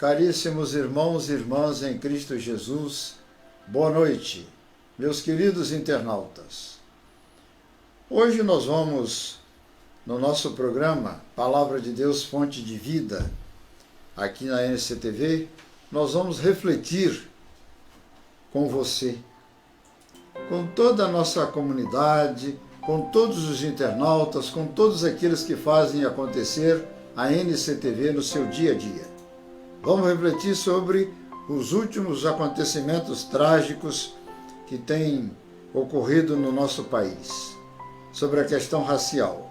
Caríssimos irmãos e irmãs em Cristo Jesus, boa noite, meus queridos internautas. Hoje nós vamos, no nosso programa Palavra de Deus, Fonte de Vida, aqui na NCTV, nós vamos refletir com você, com toda a nossa comunidade, com todos os internautas, com todos aqueles que fazem acontecer a NCTV no seu dia a dia. Vamos refletir sobre os últimos acontecimentos trágicos que têm ocorrido no nosso país, sobre a questão racial.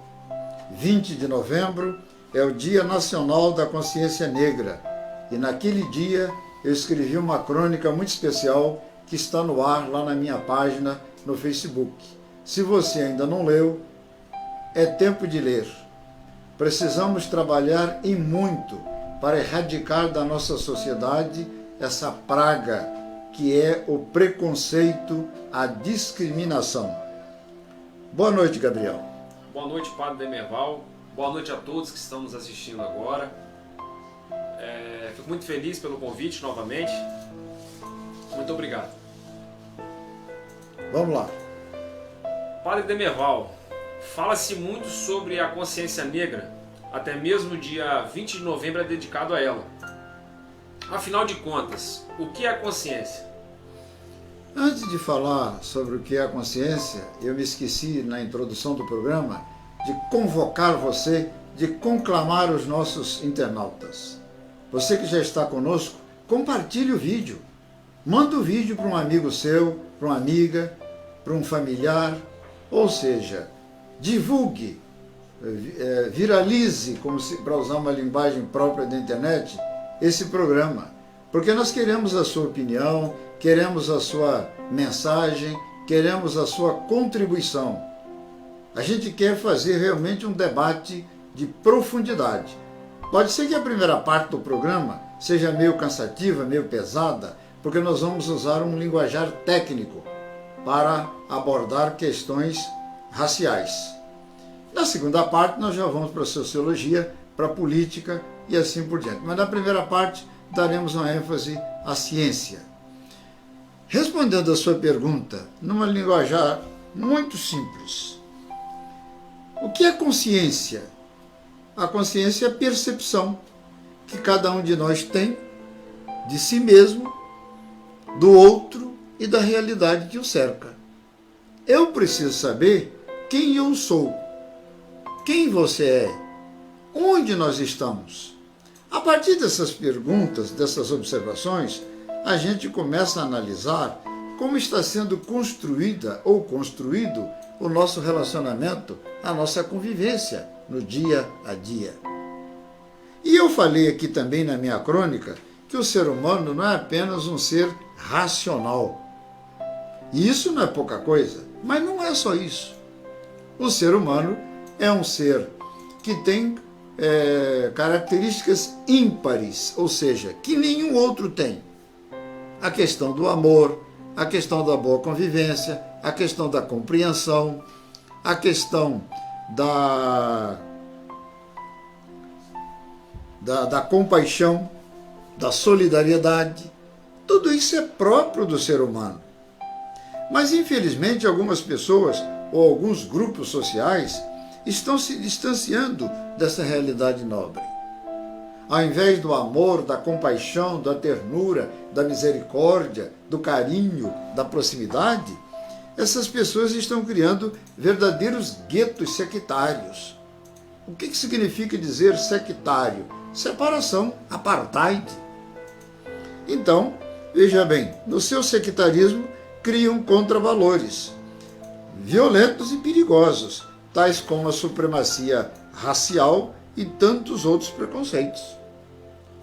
20 de novembro é o Dia Nacional da Consciência Negra e naquele dia eu escrevi uma crônica muito especial que está no ar lá na minha página no Facebook. Se você ainda não leu, é tempo de ler. Precisamos trabalhar e muito para erradicar da nossa sociedade essa praga que é o preconceito, a discriminação. Boa noite, Gabriel. Boa noite, Padre Demerval. Boa noite a todos que estão nos assistindo agora. Fico muito feliz pelo convite novamente. Muito obrigado. Vamos lá. Padre Demerval, fala-se muito sobre a consciência negra, até mesmo o dia 20 de novembro é dedicado a ela. Afinal de contas, o que é a consciência? Antes de falar sobre o que é a consciência, eu me esqueci na introdução do programa de convocar você, de conclamar os nossos internautas. Você que já está conosco, compartilhe o vídeo. Manda o vídeo para um amigo seu, para uma amiga, para um familiar, ou seja, divulgue, viralize, para usar uma linguagem própria da internet, esse programa. Porque nós queremos a sua opinião, queremos a sua mensagem, queremos a sua contribuição. A gente quer fazer realmente um debate de profundidade. Pode ser que a primeira parte do programa seja meio cansativa, meio pesada, porque nós vamos usar um linguajar técnico para abordar questões raciais. Na segunda parte, nós já vamos para a sociologia, para a política e assim por diante. Mas na primeira parte, daremos uma ênfase à ciência. Respondendo a sua pergunta, numa linguajar muito simples. O que é consciência? A consciência é a percepção que cada um de nós tem de si mesmo, do outro e da realidade que o cerca. Eu preciso saber quem eu sou, quem você é, onde nós estamos. A partir dessas perguntas, dessas observações, a gente começa a analisar como está sendo construída ou construído o nosso relacionamento, a nossa convivência no dia a dia. E eu falei aqui também na minha crônica que o ser humano não é apenas um ser racional. E isso não é pouca coisa, mas não é só isso. O ser humano é um ser que tem características ímpares, ou seja, que nenhum outro tem. A questão do amor, a questão da boa convivência, a questão da compreensão, a questão da compaixão, da solidariedade. Tudo isso é próprio do ser humano. Mas, infelizmente, algumas pessoas ou alguns grupos sociais estão se distanciando dessa realidade nobre. Ao invés do amor, da compaixão, da ternura, da misericórdia, do carinho, da proximidade, essas pessoas estão criando verdadeiros guetos sectários. O que significa dizer sectário? Separação, apartheid. Então, veja bem, no seu sectarismo criam contravalores violentos e perigosos, tais como a supremacia racial e tantos outros preconceitos.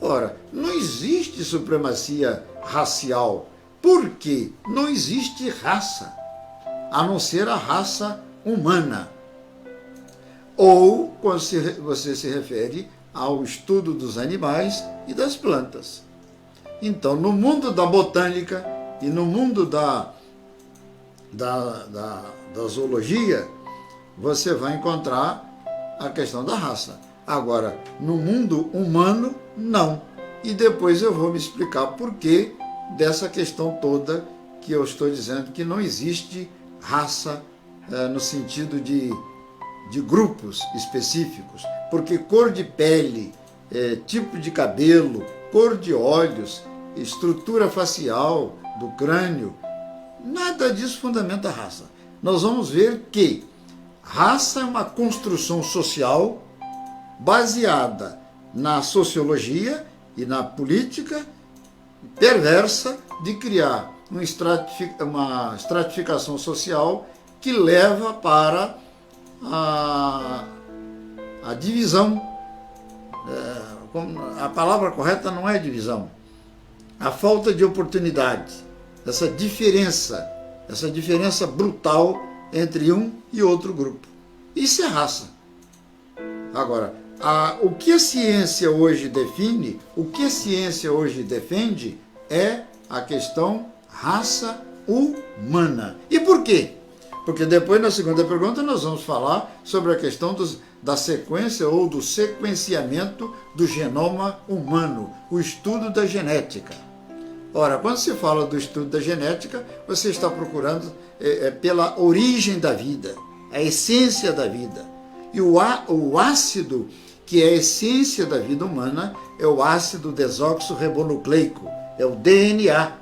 Ora, não existe supremacia racial, porque não existe raça, a não ser a raça humana. Ou quando você se refere ao estudo dos animais e das plantas. Então, no mundo da botânica e no mundo da zoologia, você vai encontrar a questão da raça. Agora, no mundo humano, não. e depois eu vou me explicar por que dessa questão toda que eu estou dizendo que não existe raça no sentido de grupos específicos, porque cor de pele, tipo de cabelo, cor de olhos, estrutura facial do crânio, nada disso fundamenta a raça. Nós vamos ver que raça é uma construção social baseada na sociologia e na política perversa de criar uma estratificação social que leva para a divisão. A palavra correta não é divisão, a falta de oportunidade, essa diferença brutal entre um e outro grupo. Isso é raça. Agora, o que a ciência hoje define, o que a ciência hoje defende é a questão raça humana. E por quê? Porque depois, na segunda pergunta, nós vamos falar sobre a questão da sequência ou do sequenciamento do genoma humano, o estudo da genética. Ora, quando se fala do estudo da genética, você está procurando pela origem da vida, a essência da vida. E o ácido, que é a essência da vida humana, é o ácido desoxirribonucleico, é o DNA.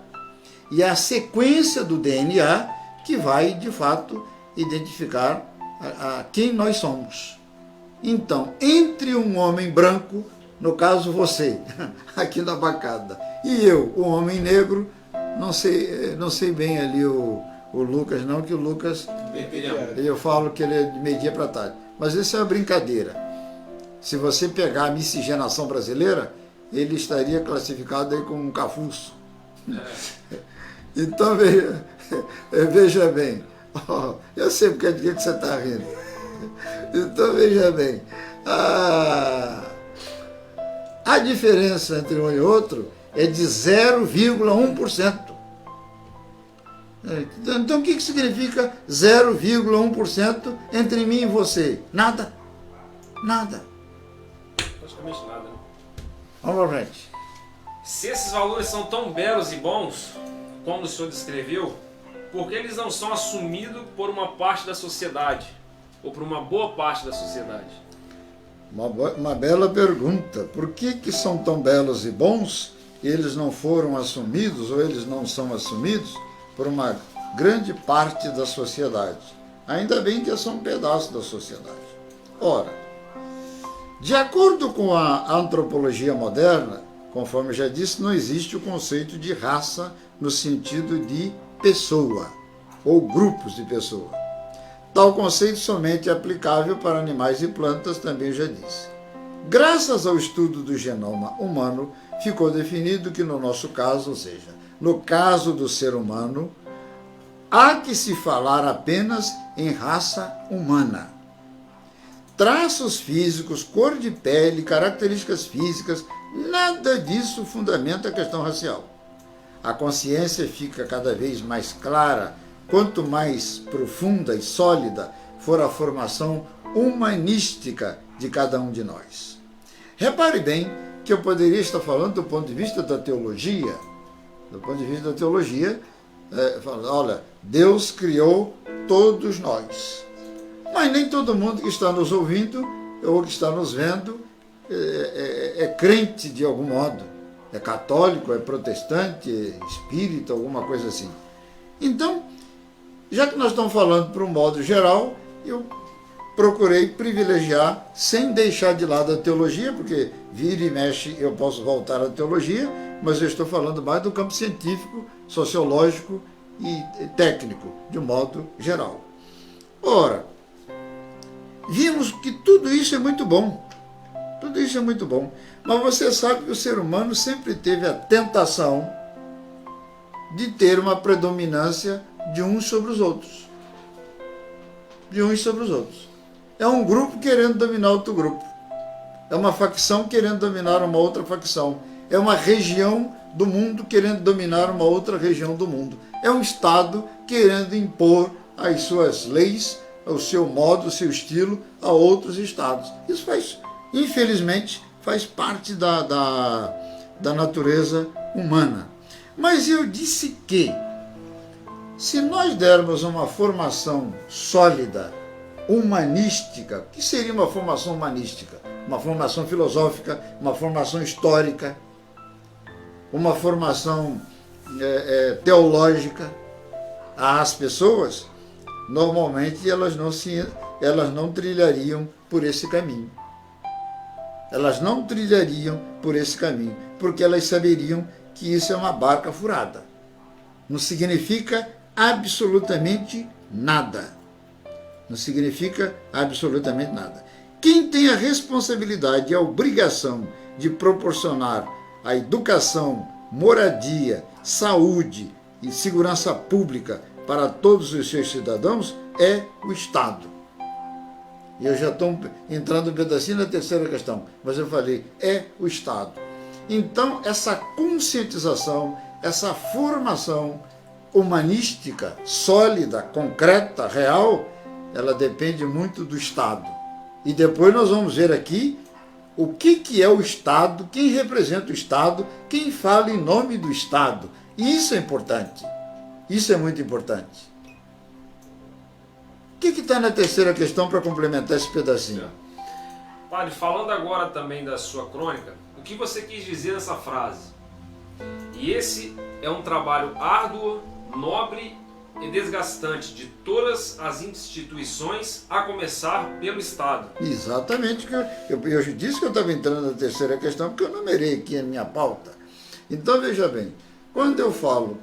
E a sequência do DNA que vai, de fato, identificar a quem nós somos. Então, entre um homem branco, no caso você, aqui na bancada, e eu, o homem negro, não sei bem ali o Lucas, não, que o Lucas, eu falo que ele é de meio-dia para tarde. Mas isso é uma brincadeira. Se você pegar a miscigenação brasileira, ele estaria classificado aí como um cafuço. Então, veja bem, eu sei porque que você está rindo. Então, veja bem, a diferença entre um e outro é de 0,1%. Então, o que significa 0,1% entre mim e você? Nada. Nada. Praticamente nada, né? Vamos pra frente. Se esses valores são tão belos e bons, como o senhor descreveu, por que eles não são assumidos por uma parte da sociedade? Ou por uma boa parte da sociedade? Uma bela pergunta. Por que são tão belos e bons e eles não foram assumidos, ou eles não são assumidos por uma grande parte da sociedade? Ainda bem que são um pedaço da sociedade. Ora, de acordo com a antropologia moderna, conforme eu já disse, não existe o conceito de raça no sentido de pessoa, ou grupos de pessoa. Tal conceito somente é aplicável para animais e plantas, também já disse. Graças ao estudo do genoma humano, ficou definido que no nosso caso, ou seja, no caso do ser humano, há que se falar apenas em raça humana. Traços físicos, cor de pele, características físicas, nada disso fundamenta a questão racial. A consciência fica cada vez mais clara quanto mais profunda e sólida for a formação humanística de cada um de nós. Repare bem que eu poderia estar falando do ponto de vista da teologia. Do ponto de vista da teologia, falando, olha, Deus criou todos nós. Mas nem todo mundo que está nos ouvindo ou que está nos vendo é crente de algum modo. É católico, é protestante, é espírita, alguma coisa assim. Então, já que nós estamos falando para um modo geral, eu procurei privilegiar, sem deixar de lado a teologia, porque vira e mexe eu posso voltar à teologia, mas eu estou falando mais do campo científico, sociológico e técnico, de um modo geral. Ora, vimos que tudo isso é muito bom. Tudo isso é muito bom. Mas você sabe que o ser humano sempre teve a tentação de ter uma predominância de uns sobre os outros. De uns sobre os outros. É um grupo querendo dominar outro grupo. É uma facção querendo dominar uma outra facção. É uma região do mundo querendo dominar uma outra região do mundo. É um Estado querendo impor as suas leis, o seu modo, o seu estilo a outros Estados. Isso infelizmente, faz parte da natureza humana. Mas eu disse que, se nós dermos uma formação sólida, humanística, o que seria uma formação humanística? Uma formação filosófica, uma formação histórica, uma formação teológica às pessoas, normalmente elas não trilhariam por esse caminho. Elas não trilhariam por esse caminho, porque elas saberiam que isso é uma barca furada. Não significa absolutamente nada. Não significa absolutamente nada. Quem tem a responsabilidade e a obrigação de proporcionar a educação, moradia, saúde e segurança pública para todos os seus cidadãos é o Estado. E eu já estou entrando um pedacinho na terceira questão, mas eu falei, é o Estado. Então, essa conscientização, essa formação humanística, sólida, concreta, real, ela depende muito do Estado. E depois nós vamos ver aqui o que é o Estado, quem representa o Estado, quem fala em nome do Estado. E isso é importante. Isso é muito importante. O que está na terceira questão para complementar esse pedacinho? Padre, falando agora também da sua crônica, o que você quis dizer nessa frase? E esse é um trabalho árduo, nobre e desgastante de todas as instituições, a começar pelo Estado. Exatamente. Eu disse que eu estava entrando na terceira questão, porque eu numerei aqui a minha pauta. Então, veja bem, quando eu falo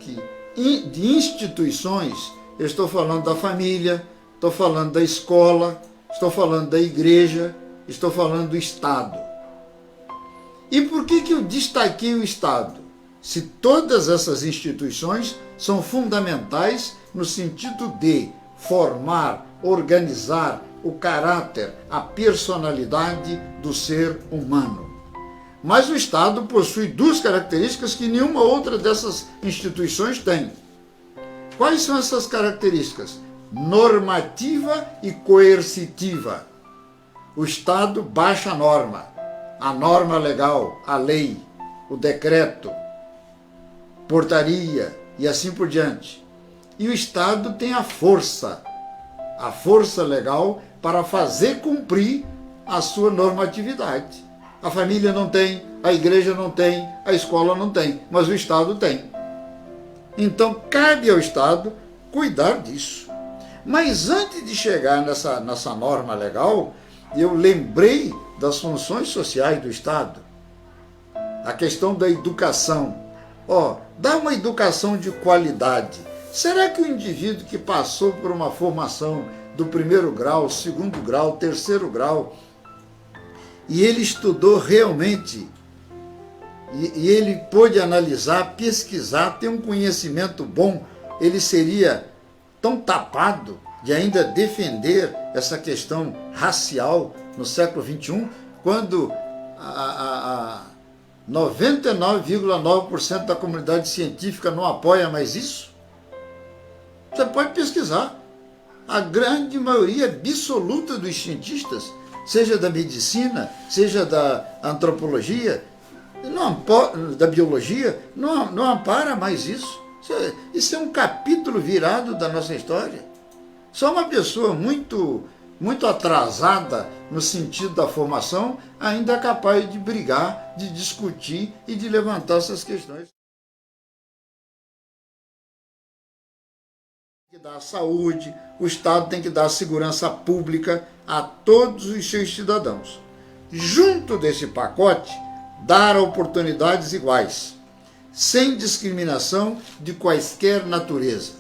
de instituições, eu estou falando da família, estou falando da escola, estou falando da igreja, estou falando do Estado. E por que eu destaquei o Estado? Se todas essas instituições são fundamentais no sentido de formar, organizar o caráter, a personalidade do ser humano. Mas o Estado possui duas características que nenhuma outra dessas instituições tem. Quais são essas características? Normativa e coercitiva. O Estado baixa a norma legal, a lei, o decreto, portaria e assim por diante. E o Estado tem a força legal para fazer cumprir a sua normatividade. A família não tem, a igreja não tem, a escola não tem, mas o Estado tem. Então cabe ao Estado cuidar disso. Mas antes de chegar nessa norma legal, eu lembrei das funções sociais do Estado. A questão da educação. Dá uma educação de qualidade. Será que o indivíduo que passou por uma formação do primeiro grau, segundo grau, terceiro grau, e ele estudou realmente, e ele pôde analisar, pesquisar, ter um conhecimento bom, ele seria tão tapado de ainda defender essa questão racial no século XXI, quando 99,9% da comunidade científica não apoia mais isso? Você pode pesquisar. A grande maioria absoluta dos cientistas, seja da medicina, seja da antropologia, da biologia, não ampara mais isso. Isso é um capítulo virado da nossa história. Só uma pessoa muito atrasada no sentido da formação ainda é capaz de brigar, de discutir e de levantar essas questões. Tem que dar saúde, o Estado tem que dar segurança pública a todos os seus cidadãos. Junto desse pacote, dar oportunidades iguais, sem discriminação de quaisquer natureza.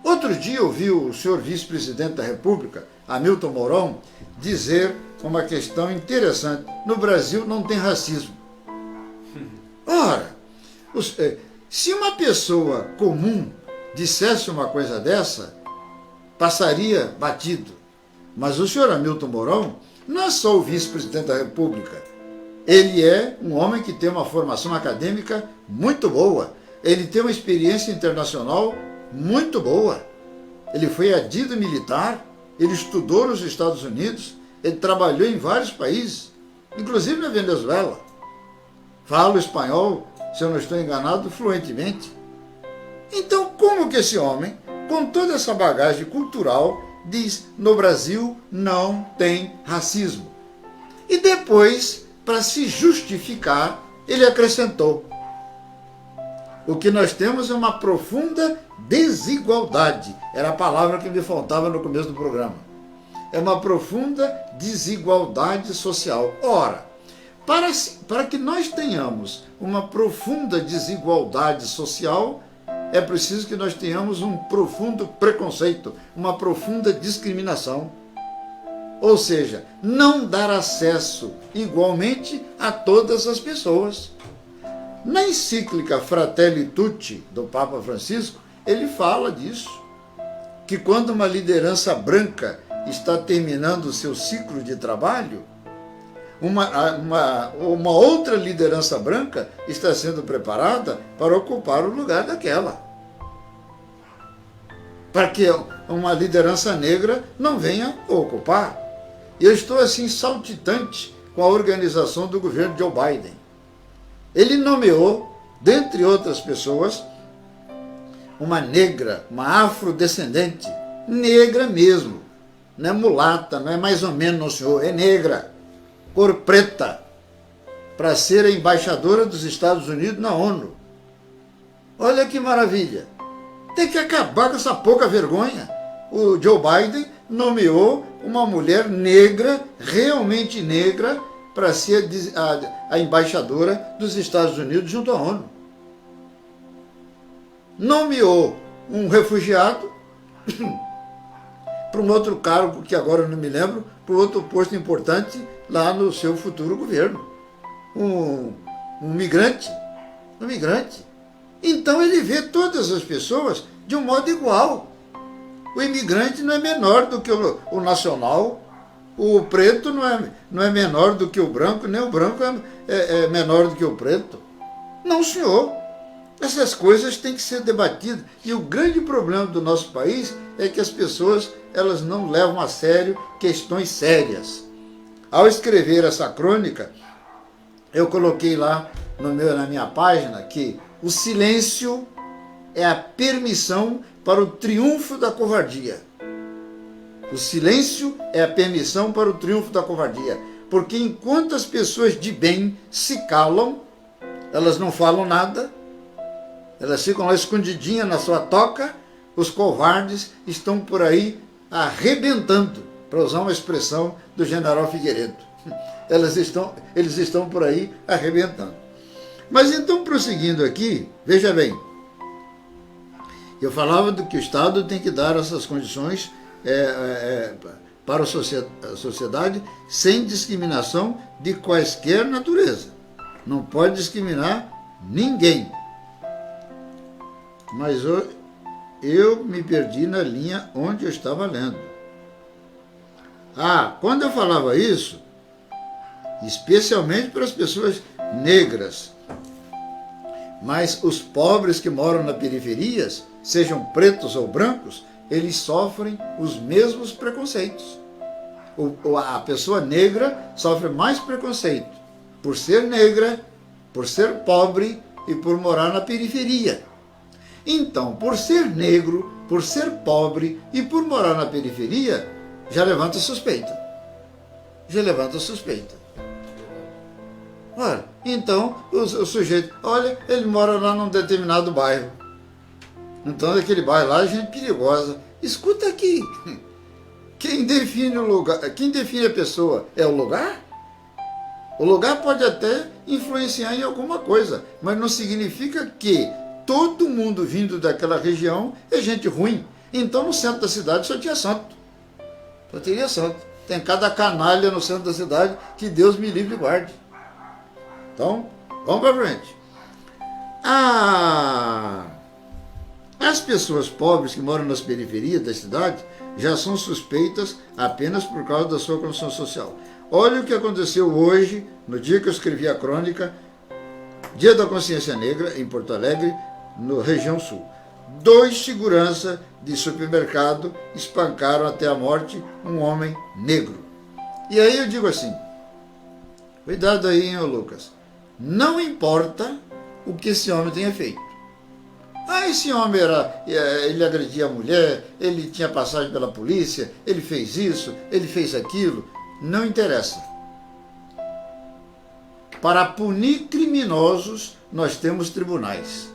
Outro dia eu vi o senhor vice-presidente da República, Hamilton Mourão, dizer uma questão interessante. No Brasil não tem racismo. Ora, se uma pessoa comum dissesse uma coisa dessa, passaria batido. Mas o senhor Hamilton Mourão não é só o vice-presidente da República. Ele é um homem que tem uma formação acadêmica muito boa. Ele tem uma experiência internacional muito boa. Ele foi adido militar, ele estudou nos Estados Unidos, ele trabalhou em vários países, inclusive na Venezuela. fala o espanhol, se eu não estou enganado, fluentemente. Então, como que esse homem, com toda essa bagagem cultural, diz: no Brasil não tem racismo? E depois, para se justificar, ele acrescentou: o que nós temos é uma profunda desigualdade. Era a palavra que me faltava no começo do programa. É uma profunda desigualdade social. Ora, para que nós tenhamos uma profunda desigualdade social, é preciso que nós tenhamos um profundo preconceito, uma profunda discriminação. Ou seja, não dar acesso igualmente a todas as pessoas. Na encíclica Fratelli Tutti, do Papa Francisco, ele fala disso, que quando uma liderança branca está terminando o seu ciclo de trabalho, uma outra liderança branca está sendo preparada para ocupar o lugar daquela. Para que uma liderança negra não venha ocupar. Eu estou assim saltitante com a organização do governo Joe Biden. Ele nomeou, dentre outras pessoas, uma negra, uma afrodescendente, negra mesmo, não é mulata, não é mais ou menos, não, senhor, é negra, cor preta, para ser a embaixadora dos Estados Unidos na ONU. Olha que maravilha! Tem que acabar com essa pouca vergonha. O Joe Biden nomeou uma mulher negra, realmente negra, para ser a embaixadora dos Estados Unidos junto à ONU. Nomeou um refugiado para um outro cargo, que agora eu não me lembro, para outro posto importante lá no seu futuro governo. Um migrante. Um migrante. Então ele vê todas as pessoas de um modo igual. O imigrante não é menor do que o nacional, o preto não é menor do que o branco, nem o branco é menor do que o preto. Não, senhor. Essas coisas têm que ser debatidas. E o grande problema do nosso país é que as pessoas elas não levam a sério questões sérias. Ao escrever essa crônica, eu coloquei lá na minha página que o silêncio é a permissão para o triunfo da covardia. O silêncio é a permissão para o triunfo da covardia. Porque enquanto as pessoas de bem se calam, elas não falam nada, elas ficam lá escondidinhas na sua toca, os covardes estão por aí arrebentando, para usar uma expressão do general Figueiredo. Eles estão por aí arrebentando. Mas então, prosseguindo aqui, veja bem, eu falava do que o Estado tem que dar essas condições para a sociedade sem discriminação de quaisquer natureza. Não pode discriminar ninguém. Mas eu me perdi na linha onde eu estava lendo. Quando eu falava isso, especialmente para as pessoas negras, mas os pobres que moram nas periferias, sejam pretos ou brancos, eles sofrem os mesmos preconceitos. A pessoa negra sofre mais preconceito por ser negra, por ser pobre e por morar na periferia. Então, por ser negro, por ser pobre e por morar na periferia, já levanta suspeita. Já levanta suspeita. Ora, então, o sujeito, olha, ele mora lá num determinado bairro. Então, naquele bairro lá, é gente perigosa. Escuta aqui, quem define o lugar, quem define a pessoa é o lugar? O lugar pode até influenciar em alguma coisa, mas não significa que todo mundo vindo daquela região é gente ruim. Então, no centro da cidade só tinha santo. Só teria santo. Tem cada canalha no centro da cidade que Deus me livre e guarde. Então, vamos para frente. As pessoas pobres que moram nas periferias da cidade já são suspeitas apenas por causa da sua condição social. Olha o que aconteceu hoje, no dia que eu escrevi a crônica, Dia da Consciência Negra, em Porto Alegre, no região sul. 2 seguranças de supermercado espancaram até a morte um homem negro. E aí eu digo assim, cuidado aí, hein, Lucas. Não importa o que esse homem tenha feito. Esse homem ele agredia a mulher, ele tinha passagem pela polícia, ele fez isso, ele fez aquilo. Não interessa. Para punir criminosos, nós temos tribunais.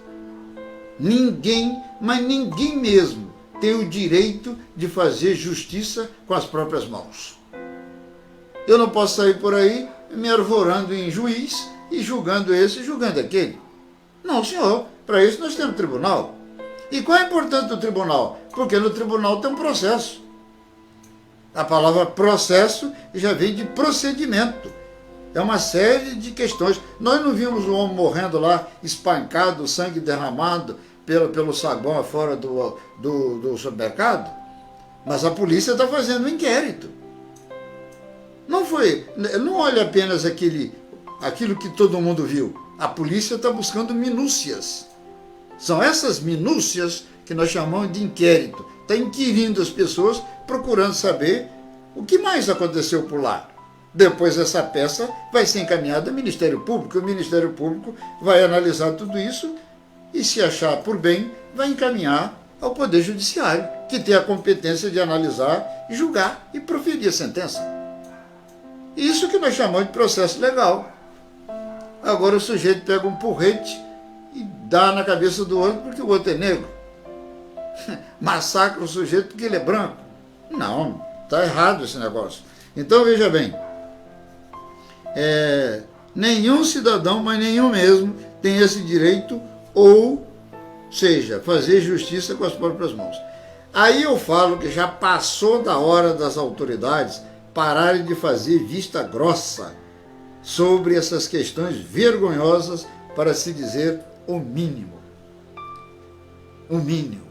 Ninguém, mas ninguém mesmo, tem o direito de fazer justiça com as próprias mãos. Eu não posso sair por aí me arvorando em juiz e julgando esse e julgando aquele. Não, senhor. Para isso nós temos tribunal. E qual é a importância do tribunal? Porque no tribunal tem um processo. A palavra processo já vem de procedimento. É uma série de questões. Nós não vimos o homem morrendo lá, espancado, sangue derramado pelo saguão fora do supermercado? Mas a polícia está fazendo um inquérito. Não olha apenas aquilo que todo mundo viu. A polícia está buscando minúcias. São essas minúcias que nós chamamos de inquérito. Está inquirindo as pessoas, procurando saber o que mais aconteceu por lá. Depois essa peça vai ser encaminhada ao Ministério Público. O Ministério Público vai analisar tudo isso e, se achar por bem, vai encaminhar ao Poder Judiciário, que tem a competência de analisar, julgar e proferir a sentença. Isso que nós chamamos de processo legal. Agora o sujeito pega um porrete e dá na cabeça do outro porque o outro é negro. Massacra o sujeito porque ele é branco. Não, está errado esse negócio. Então veja bem, nenhum cidadão, mas nenhum mesmo, tem esse direito, ou seja, fazer justiça com as próprias mãos. Aí eu falo que já passou da hora das autoridades pararem de fazer vista grossa sobre essas questões vergonhosas, para se dizer o mínimo. O mínimo.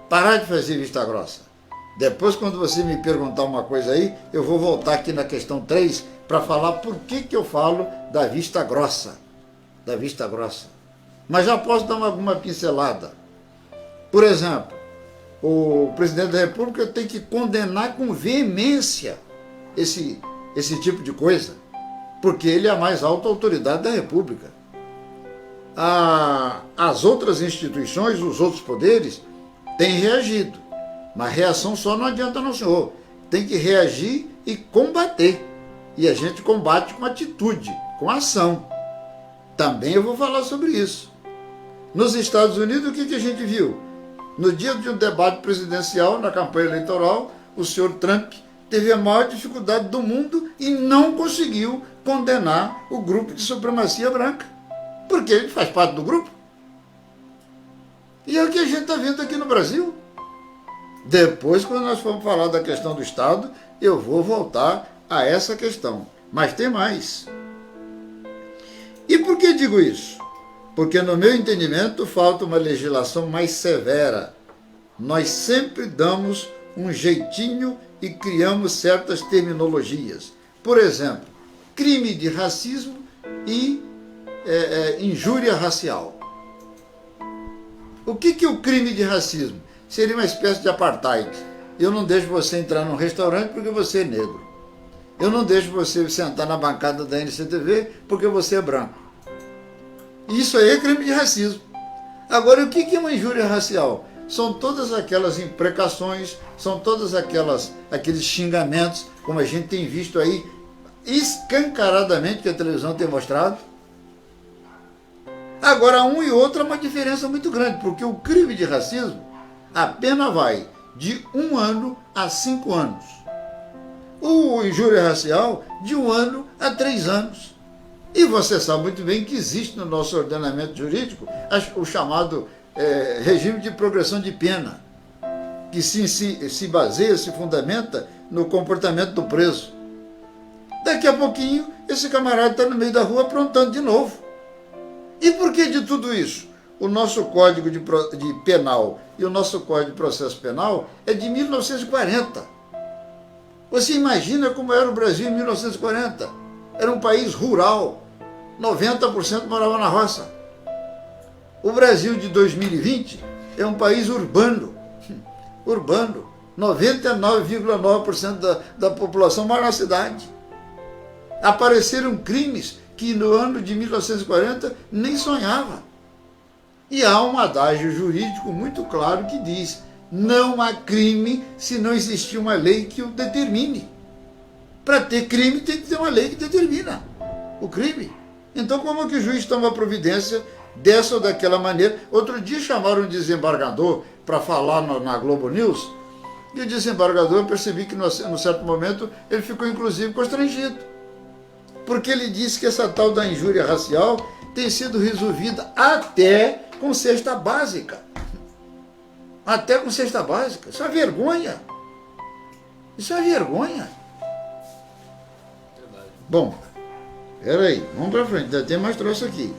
Parar de fazer vista grossa. Depois, quando você me perguntar uma coisa aí, eu vou voltar aqui na questão 3 para falar por que eu falo da vista grossa. Da vista grossa. Mas já posso dar alguma pincelada. Por exemplo, o presidente da República tem que condenar com veemência esse tipo de coisa, porque ele é a mais alta autoridade da República. As outras instituições, os outros poderes, têm reagido. Mas reação só não adianta não, senhor. Tem que reagir e combater. E a gente combate com atitude, com ação. Também eu vou falar sobre isso. Nos Estados Unidos, o que a gente viu? No dia de um debate presidencial, na campanha eleitoral, o senhor Trump teve a maior dificuldade do mundo e não conseguiu condenar o grupo de supremacia branca. Porque ele faz parte do grupo. E é o que a gente está vendo aqui no Brasil. Depois, quando nós formos falar da questão do Estado, eu vou voltar a essa questão. Mas tem mais. E por que digo isso? Porque, no meu entendimento, falta uma legislação mais severa. Nós sempre damos um jeitinho e criamos certas terminologias. Por exemplo, crime de racismo e injúria racial. O que é o crime de racismo? Seria uma espécie de apartheid. Eu não deixo você entrar num restaurante porque você é negro. Eu não deixo você sentar na bancada da NCTV porque você é branco. Isso aí é crime de racismo. Agora, o que é uma injúria racial? São todas aquelas imprecações, são todos aqueles xingamentos, como a gente tem visto aí, escancaradamente, que a televisão tem mostrado. Agora, um e outro é uma diferença muito grande, porque o crime de racismo, a pena vai de 1 ano a 5 anos. O injúria racial, de 1 ano a 3 anos. E você sabe muito bem que existe no nosso ordenamento jurídico o chamado regime de progressão de pena, que se baseia, se fundamenta no comportamento do preso. Daqui a pouquinho, esse camarada está no meio da rua aprontando de novo. E por que de tudo isso? O nosso Código de Penal e o nosso Código de Processo Penal é de 1940. Você imagina como era o Brasil em 1940? Era um país rural, 90% morava na roça. O Brasil de 2020 é um país urbano. 99,9% da população mora na cidade. Apareceram crimes que no ano de 1940 nem sonhava. E há um adágio jurídico muito claro que diz: não há crime se não existir uma lei que o determine. Para ter crime tem que ter uma lei que determina o crime. Então como é que o juiz toma providência dessa ou daquela maneira? Outro dia chamaram um desembargador para falar na Globo News, e o desembargador, eu percebi que num certo momento ele ficou inclusive constrangido, porque ele disse que essa tal da injúria racial tem sido resolvida até com cesta básica. Até com cesta básica. Isso é vergonha. Isso é vergonha. Verdade. Bom, peraí, vamos para frente, ainda tem mais troço aqui.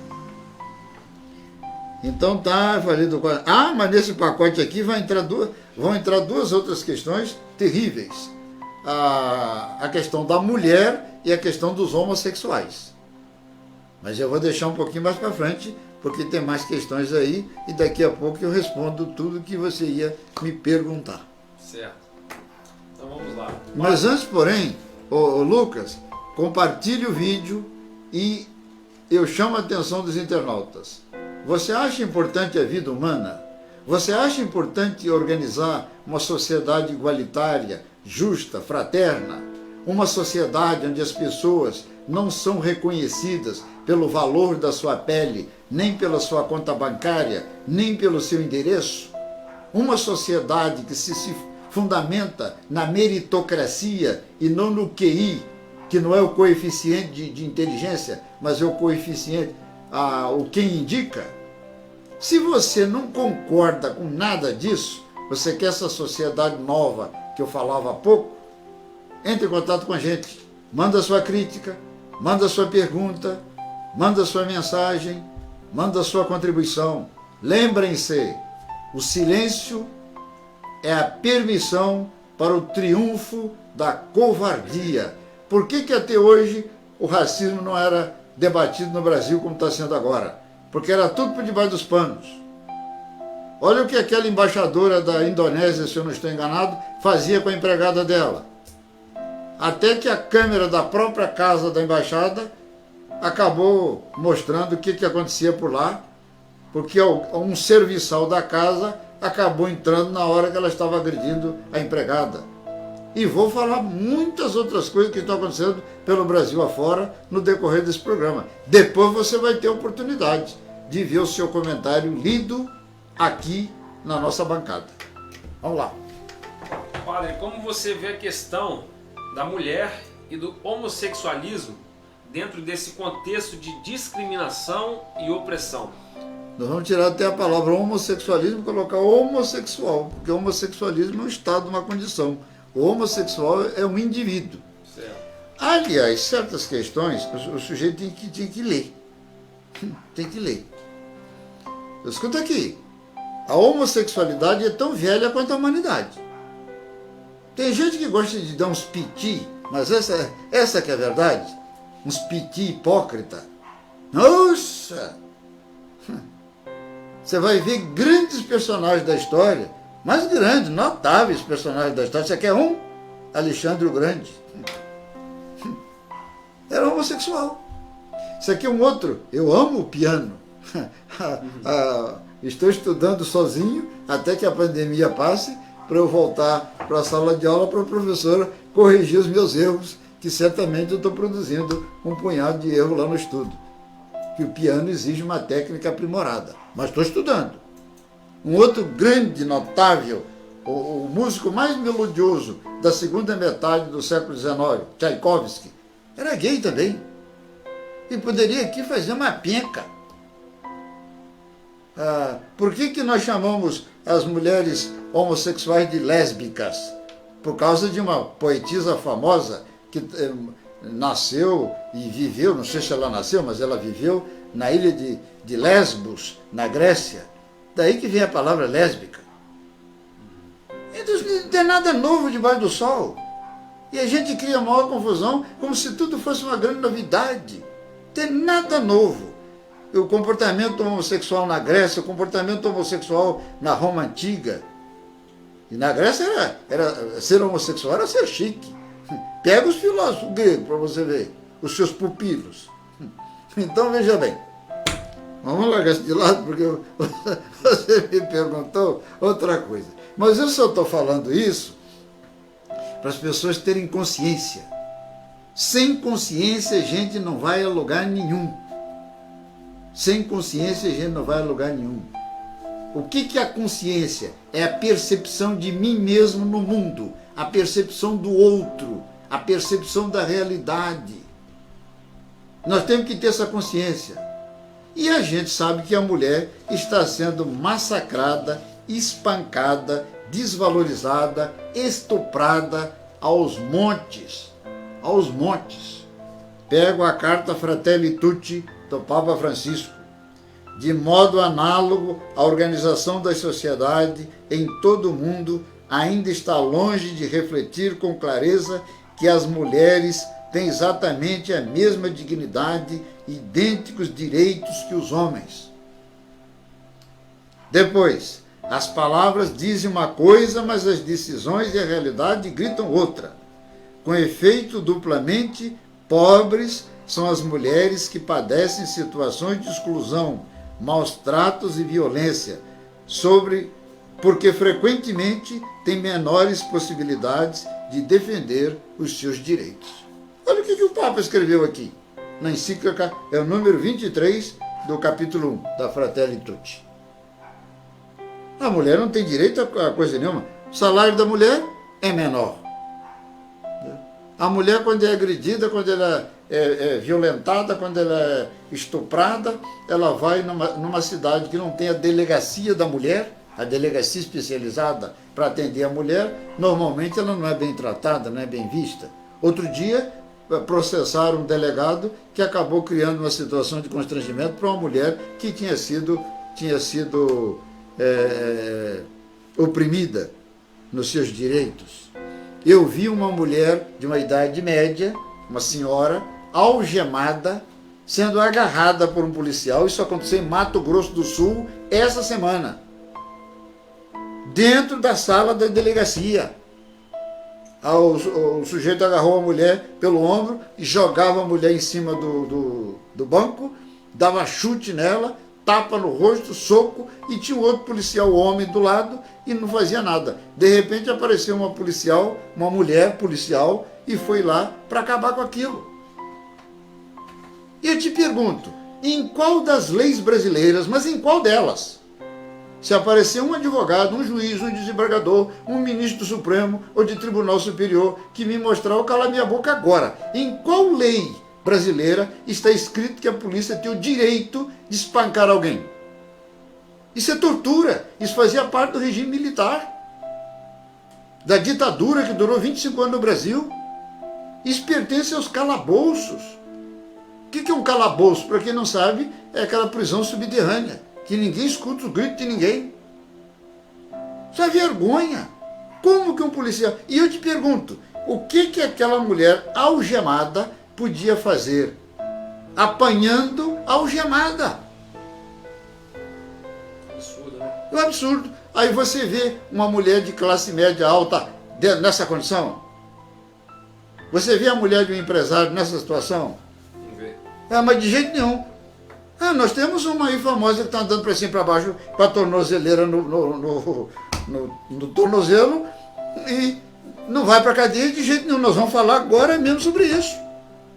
Então tá, falei do... Ah, mas nesse pacote aqui vão entrar duas outras questões terríveis. A questão da mulher e a questão dos homossexuais. Mas eu vou deixar um pouquinho mais para frente, porque tem mais questões aí, e daqui a pouco eu respondo tudo que você ia me perguntar. Certo. Então vamos lá. Mas antes, porém, ô Lucas, compartilhe o vídeo e eu chamo a atenção dos internautas. Você acha importante a vida humana? Você acha importante organizar uma sociedade igualitária, justa, fraterna? Uma sociedade onde as pessoas não são reconhecidas pelo valor da sua pele, nem pela sua conta bancária, nem pelo seu endereço? Uma sociedade que se fundamenta na meritocracia e não no QI, que não é o coeficiente de inteligência, mas é o coeficiente, o quem indica? Se você não concorda com nada disso, você quer essa sociedade nova que eu falava há pouco, entre em contato com a gente, manda sua crítica, manda sua pergunta, manda sua mensagem, manda sua contribuição. Lembrem-se, o silêncio é a permissão para o triunfo da covardia. Por que até hoje o racismo não era debatido no Brasil como está sendo agora? Porque era tudo por debaixo dos panos. Olha o que aquela embaixadora da Indonésia, se eu não estou enganado, fazia com a empregada dela. Até que a câmera da própria casa da embaixada acabou mostrando o que acontecia por lá, porque um serviçal da casa acabou entrando na hora que ela estava agredindo a empregada. E vou falar muitas outras coisas que estão acontecendo pelo Brasil afora no decorrer desse programa. Depois você vai ter oportunidade de ver o seu comentário lido aqui na nossa bancada. Vamos lá. Padre, como você vê a questão da mulher e do homossexualismo dentro desse contexto de discriminação e opressão? Nós vamos tirar até a palavra homossexualismo e colocar homossexual, porque o homossexualismo é um estado, uma condição. O homossexual é um indivíduo. Certo. Aliás, certas questões o sujeito tem que ler. Tem que ler. Escuta aqui. A homossexualidade é tão velha quanto a humanidade. Tem gente que gosta de dar uns piti, mas essa que é a verdade. Uns piti hipócrita. Nossa! Você vai ver grandes personagens da história, mas grandes, notáveis personagens da história. Você quer um? Alexandre o Grande. Era homossexual. Isso aqui é um outro. Eu amo o piano. Estou estudando sozinho até que a pandemia passe, para eu voltar para a sala de aula para a professora corrigir os meus erros, que certamente eu estou produzindo um punhado de erros lá no estudo. Que o piano exige uma técnica aprimorada. Mas estou estudando. Um outro grande, notável, o músico mais melodioso da segunda metade do século XIX, Tchaikovsky, era gay também. E poderia aqui fazer uma penca. Por que nós chamamos as mulheres homossexuais de lésbicas? Por causa de uma poetisa famosa que nasceu e viveu, não sei se ela nasceu, mas ela viveu na ilha de Lesbos, na Grécia. Daí que vem a palavra lésbica. Então não tem nada novo debaixo do sol. E a gente cria a maior confusão, como se tudo fosse uma grande novidade. Não tem nada novo. O comportamento homossexual na Grécia, o comportamento homossexual na Roma Antiga. E na Grécia ser homossexual era ser chique. Pega os filósofos gregos para você ver, os seus pupilos. Então, veja bem, vamos largar isso de lado, porque você me perguntou outra coisa. Mas eu só estou falando isso para as pessoas terem consciência. Sem consciência, a gente não vai a lugar nenhum. Sem consciência, a gente não vai a lugar nenhum. O que é a consciência? É a percepção de mim mesmo no mundo, a percepção do outro, a percepção da realidade. Nós temos que ter essa consciência. E a gente sabe que a mulher está sendo massacrada, espancada, desvalorizada, estuprada aos montes. Aos montes. Pego a carta Fratelli Tutti do Papa Francisco. De modo análogo, a organização da sociedade em todo o mundo ainda está longe de refletir com clareza que as mulheres têm exatamente a mesma dignidade e idênticos direitos que os homens. Depois, as palavras dizem uma coisa, mas as decisões e a realidade gritam outra. Com efeito, duplamente pobres são as mulheres que padecem situações de exclusão, maus tratos e violência, porque frequentemente têm menores possibilidades de defender os seus direitos. Olha o que o Papa escreveu aqui, na encíclica, é o número 23 do capítulo 1 da Fratelli Tutti. A mulher não tem direito a coisa nenhuma. O salário da mulher é menor. A mulher, quando é agredida, quando ela é violentada, quando ela é estuprada, ela vai numa cidade que não tem a delegacia da mulher, a delegacia especializada para atender a mulher, normalmente ela não é bem tratada, não é bem vista. Outro dia, processaram um delegado que acabou criando uma situação de constrangimento para uma mulher que tinha sido oprimida nos seus direitos. Eu vi uma mulher de uma idade média, uma senhora, algemada, sendo agarrada por um policial. Isso aconteceu em Mato Grosso do Sul essa semana, dentro da sala da delegacia. O sujeito agarrou a mulher pelo ombro e jogava a mulher em cima do banco, dava chute nela, tapa no rosto, soco, e tinha um outro policial homem do lado e não fazia nada. De repente apareceu uma mulher policial, e foi lá para acabar com aquilo. E eu te pergunto, em qual das leis brasileiras, mas em qual delas? Se aparecer um advogado, um juiz, um desembargador, um ministro do Supremo ou de Tribunal Superior que me mostrar, eu calar minha boca agora. Em qual lei brasileira está escrito que a polícia tem o direito de espancar alguém? Isso é tortura. Isso fazia parte do regime militar, da ditadura que durou 25 anos no Brasil. Isso pertence aos calabouços. O que é um calabouço? Para quem não sabe, é aquela prisão subterrânea, que ninguém escuta o grito de ninguém. Isso é vergonha. Como que um policial... E eu te pergunto, o que aquela mulher algemada podia fazer? Apanhando algemada. Absurdo, né? É um absurdo. Aí você vê uma mulher de classe média alta nessa condição. Você vê a mulher de um empresário nessa situação? Vamos ver. Mas de jeito nenhum. Nós temos uma aí famosa que está andando para cima e para baixo com a tornozeleira no tornozelo e não vai para a cadeia de jeito nenhum. Nós vamos falar agora mesmo sobre isso.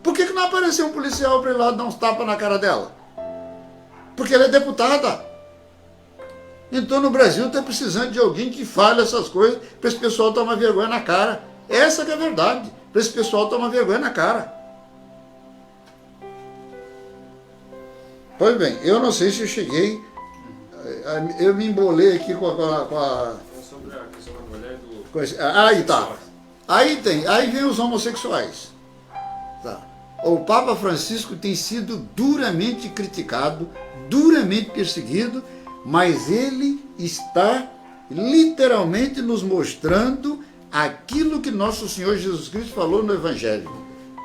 Por que não apareceu um policial para ir lá dar uns tapas na cara dela? Porque ela é deputada. Então no Brasil está precisando de alguém que fale essas coisas para esse pessoal tomar vergonha na cara. Essa que é a verdade. Para esse pessoal tomar vergonha na cara. Pois bem, eu não sei se eu cheguei, eu me embolei aqui com a... Sobre a questão da mulher do... Aí tá. Aí vem os homossexuais. Tá. O Papa Francisco tem sido duramente criticado, duramente perseguido, mas ele está literalmente nos mostrando aquilo que nosso Senhor Jesus Cristo falou no Evangelho.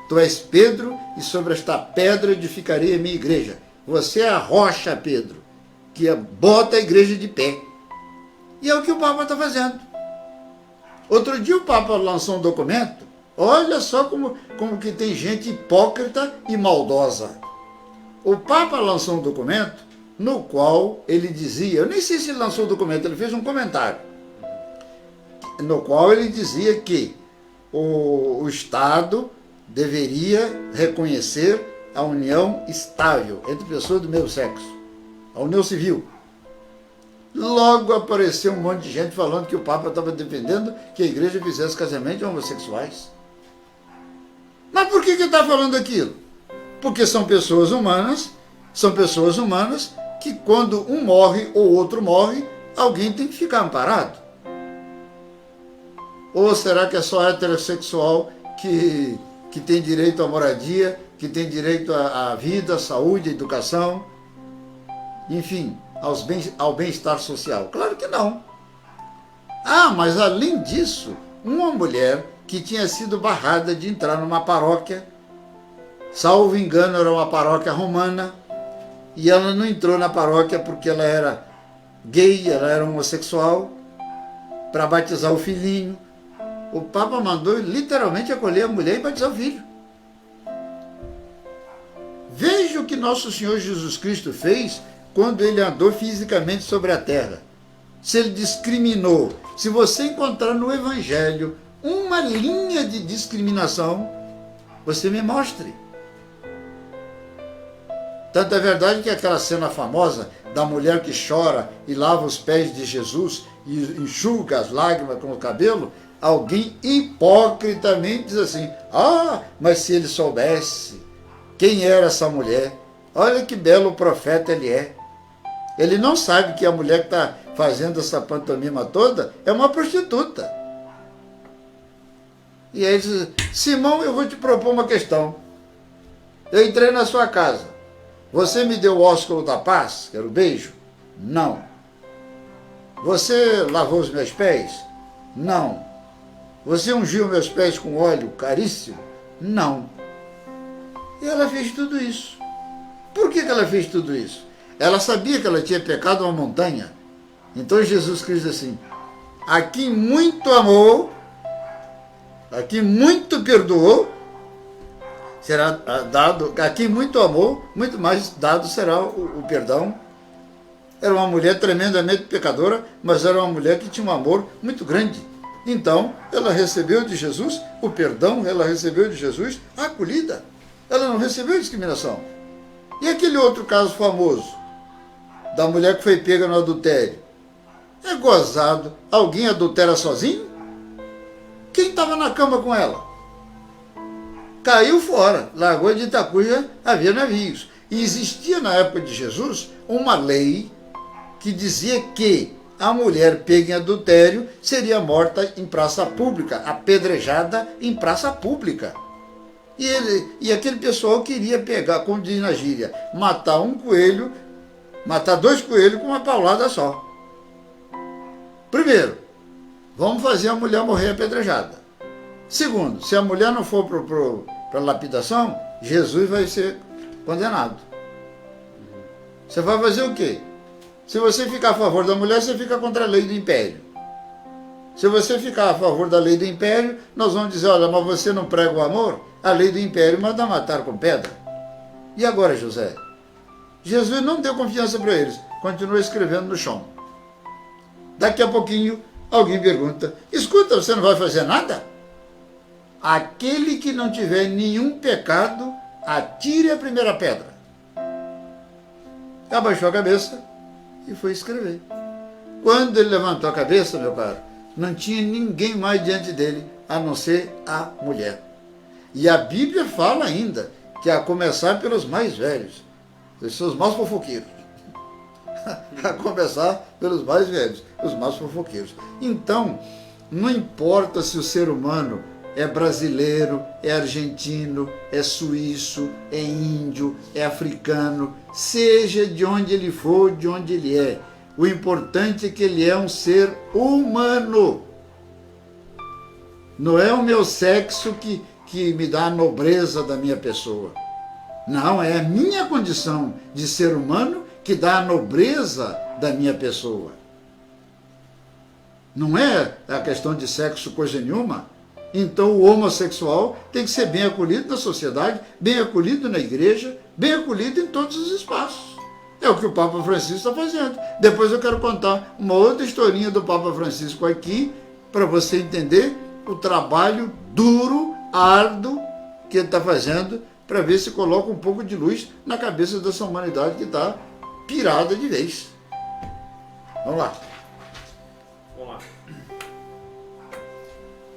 Tu és Pedro, e sobre esta pedra edificarei a minha igreja. Você é a rocha, Pedro, que bota a igreja de pé. E é o que o Papa está fazendo. Outro dia o Papa lançou um documento. Olha só como que tem gente hipócrita e maldosa. O Papa lançou um documento no qual ele dizia, eu nem sei se ele lançou o documento, ele fez um comentário, no qual ele dizia que o Estado deveria reconhecer a união estável entre pessoas do mesmo sexo, a união civil. Logo apareceu um monte de gente falando que o Papa estava defendendo que a igreja fizesse casamento de homossexuais. Mas por que está falando aquilo? Porque são pessoas humanas que quando um morre ou outro morre, alguém tem que ficar amparado. Ou será que é só heterossexual que tem direito à moradia, que tem direito à vida, à saúde, à educação, enfim, ao bem-estar social? Claro que não. Ah, mas além disso, uma mulher que tinha sido barrada de entrar numa paróquia, salvo engano era uma paróquia romana, e ela não entrou na paróquia porque ela era gay, ela era homossexual, para batizar o filhinho. O Papa mandou literalmente acolher a mulher e batizar o filho. Veja o que nosso Senhor Jesus Cristo fez quando ele andou fisicamente sobre a terra. Se ele discriminou, se você encontrar no Evangelho uma linha de discriminação, você me mostre. Tanto é verdade que aquela cena famosa da mulher que chora e lava os pés de Jesus e enxuga as lágrimas com o cabelo, alguém hipocritamente diz assim, ah, mas se ele soubesse quem era essa mulher, olha que belo profeta ele é. Ele não sabe que a mulher que está fazendo essa pantomima toda é uma prostituta. E aí diz, Simão, eu vou te propor uma questão. Eu entrei na sua casa. Você me deu o ósculo da paz, que era o beijo? Não. Você lavou os meus pés? Não. Você ungiu meus pés com óleo caríssimo? Não. E ela fez tudo isso. Por que ela fez tudo isso? Ela sabia que ela tinha pecado uma montanha. Então Jesus Cristo diz assim, a quem muito amou, a quem muito perdoou, será dado, a quem muito amou, muito mais dado será o perdão. Era uma mulher tremendamente pecadora, mas era uma mulher que tinha um amor muito grande. Então, ela recebeu de Jesus o perdão, ela recebeu de Jesus a acolhida. Ela não recebeu discriminação. E aquele outro caso famoso, da mulher que foi pega no adultério? É gozado. Alguém adultera sozinho? Quem estava na cama com ela? Caiu fora. Lagoa de Itacuja havia navios. E existia na época de Jesus uma lei que dizia que a mulher pega em adultério seria morta em praça pública, apedrejada em praça pública. E aquele pessoal queria pegar, como diz na gíria, matar dois coelhos com uma paulada só. Primeiro, vamos fazer a mulher morrer apedrejada. Segundo, se a mulher não for para lapidação, Jesus vai ser condenado. Você vai fazer o quê? Se você ficar a favor da mulher, você fica contra a lei do império. Se você ficar a favor da lei do império, nós vamos dizer, olha, mas você não prega o amor? A lei do império manda matar com pedra. E agora, José? Jesus não deu confiança para eles, continua escrevendo no chão. Daqui a pouquinho, alguém pergunta, escuta, você não vai fazer nada? Aquele que não tiver nenhum pecado, atire a primeira pedra. Abaixou a cabeça e foi escrever. Quando ele levantou a cabeça, meu caro, não tinha ninguém mais diante dele, a não ser a mulher. E a Bíblia fala ainda que a começar pelos mais velhos, os mais fofoqueiros. A começar pelos mais velhos, os mais fofoqueiros. Então, não importa se o ser humano é brasileiro, é argentino, é suíço, é índio, é africano, seja de onde ele for, de onde ele é. O importante é que ele é um ser humano. Não é o meu sexo que me dá a nobreza da minha pessoa. Não, é a minha condição de ser humano que dá a nobreza da minha pessoa. Não é a questão de sexo coisa nenhuma. Então o homossexual tem que ser bem acolhido na sociedade, bem acolhido na igreja, bem acolhido em todos os espaços. É o que o Papa Francisco está fazendo. Depois eu quero contar uma outra historinha do Papa Francisco aqui, para você entender o trabalho duro, árduo, que ele está fazendo, para ver se coloca um pouco de luz na cabeça dessa humanidade que está pirada de vez. Vamos lá. Vamos lá.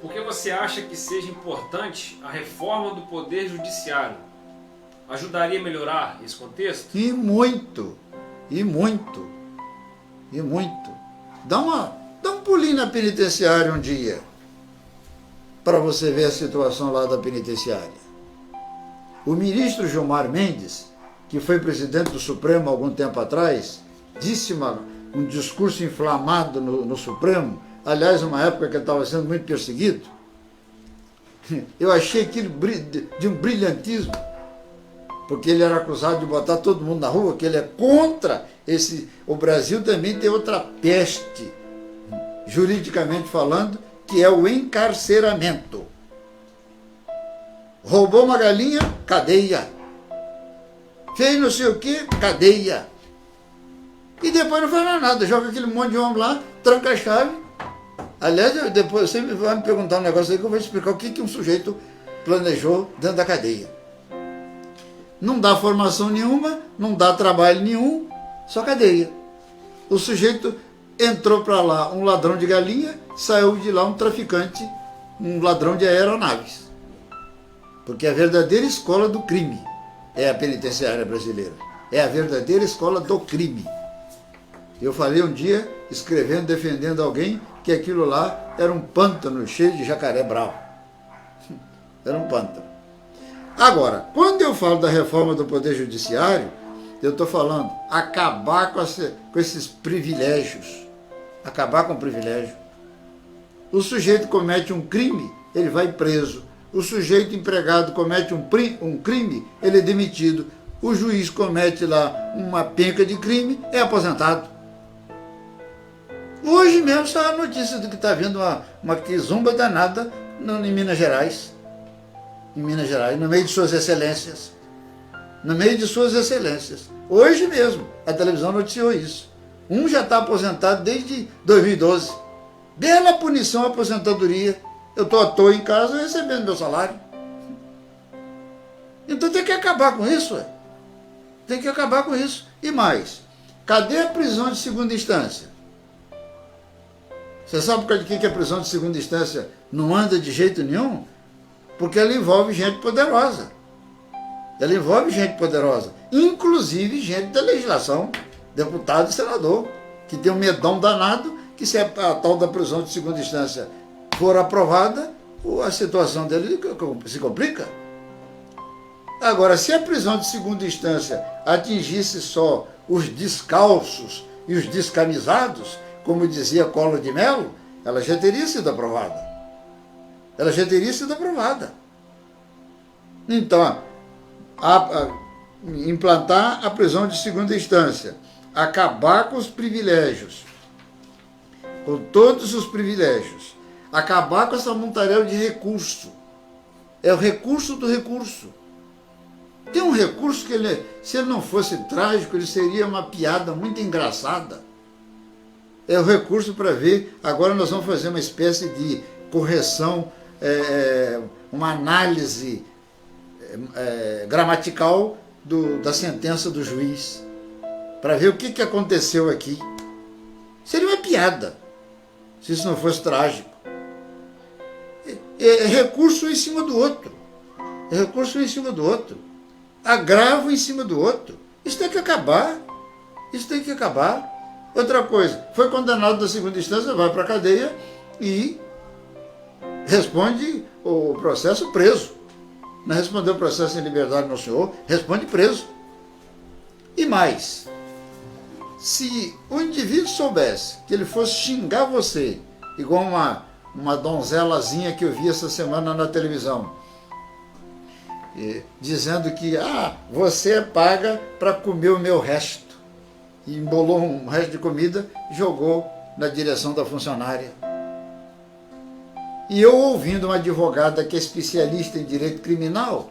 Por que você acha que seja importante a reforma do Poder Judiciário? Ajudaria a melhorar esse contexto? E muito, e muito, e muito. Dá um pulinho na penitenciária um dia, para você ver a situação lá da penitenciária. O ministro Gilmar Mendes, que foi presidente do Supremo há algum tempo atrás, disse um discurso inflamado no Supremo, aliás, numa época que ele estava sendo muito perseguido. Eu achei aquilo de um brilhantismo, porque ele era acusado de botar todo mundo na rua, que ele é contra esse... O Brasil também tem outra peste, juridicamente falando, que é o encarceramento. Roubou uma galinha, cadeia. Fez não sei o que, cadeia. E depois não faz mais nada, joga aquele monte de homem lá, tranca a chave. Aliás, depois você vai me perguntar um negócio aí que eu vou explicar o que um sujeito planejou dentro da cadeia. Não dá formação nenhuma, não dá trabalho nenhum, só cadeia. O sujeito entrou para lá um ladrão de galinha, saiu de lá um traficante, um ladrão de aeronaves. Porque a verdadeira escola do crime é a penitenciária brasileira. É a verdadeira escola do crime. Eu falei um dia, escrevendo, defendendo alguém, que aquilo lá era um pântano cheio de jacaré bravo. Era um pântano. Agora, quando eu falo da reforma do Poder Judiciário, eu estou falando acabar com esses privilégios. Acabar com o privilégio. O sujeito comete um crime, ele vai preso. O sujeito empregado comete um crime, ele é demitido. O juiz comete lá uma penca de crime, é aposentado. Hoje mesmo está a notícia de que está havendo uma quizumba danada em Minas Gerais. Em Minas Gerais, no meio de suas excelências. No meio de suas excelências. Hoje mesmo, a televisão noticiou isso. Um já está aposentado desde 2012. Bela punição a aposentadoria. Eu estou à toa em casa recebendo meu salário. Então tem que acabar com isso. Ué. Tem que acabar com isso. E mais, cadê a prisão de segunda instância? Você sabe por que a prisão de segunda instância não anda de jeito nenhum? Porque ela envolve gente poderosa. Ela envolve gente poderosa. Inclusive gente da legislação, deputado e senador, que tem um medão danado, que se a tal da prisão de segunda instância for aprovada, a situação dele se complica. Agora, se a prisão de segunda instância atingisse só os descalços e os descamisados, como dizia Collor de Mello, ela já teria sido aprovada. Ela já teria sido aprovada. Então, implantar a prisão de segunda instância, acabar com os privilégios, com todos os privilégios, acabar com essa montaréu de recurso. É o recurso do recurso. Tem um recurso que se ele não fosse trágico, ele seria uma piada muito engraçada. É o recurso para ver, agora nós vamos fazer uma espécie de correção, uma análise gramatical da sentença do juiz, para ver o que aconteceu aqui. Seria uma piada, se isso não fosse trágico. É recurso em cima do outro. É recurso em cima do outro. Agravo em cima do outro. Isso tem que acabar. Isso tem que acabar. Outra coisa, foi condenado da segunda instância, vai para a cadeia e responde o processo preso. Não respondeu o processo em liberdade no senhor, responde preso. E mais, se o indivíduo soubesse que ele fosse xingar você, igual uma donzelazinha que eu vi essa semana na televisão, dizendo que você paga para comer o meu resto, e embolou um resto de comida e jogou na direção da funcionária. E eu, ouvindo uma advogada que é especialista em direito criminal,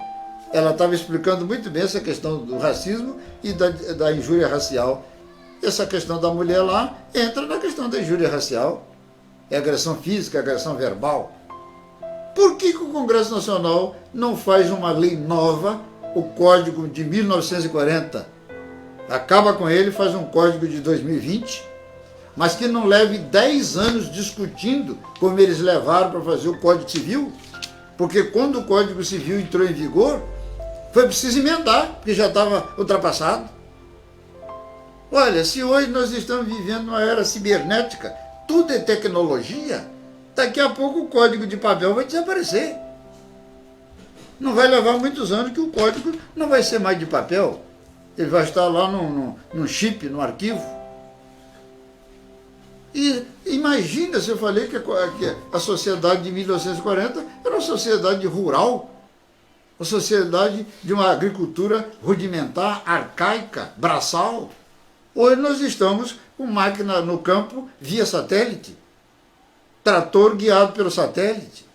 ela estava explicando muito bem essa questão do racismo e da injúria racial. Essa questão da mulher lá entra na questão da injúria racial. É agressão física, agressão verbal. Por que o Congresso Nacional não faz uma lei nova, o Código de 1940? Acaba com ele, faz um Código de 2020, mas que não leve 10 anos discutindo como eles levaram para fazer o Código Civil, porque quando o Código Civil entrou em vigor, foi preciso emendar, porque já estava ultrapassado. Olha, se hoje nós estamos vivendo uma era cibernética, tudo é tecnologia, daqui a pouco o código de papel vai desaparecer. Não vai levar muitos anos que o código não vai ser mais de papel. Ele vai estar lá num chip, no arquivo. E imagina se eu falei que a sociedade de 1940 era uma sociedade rural, uma sociedade de uma agricultura rudimentar, arcaica, braçal. Hoje nós estamos com máquina no campo via satélite, trator guiado pelo satélite,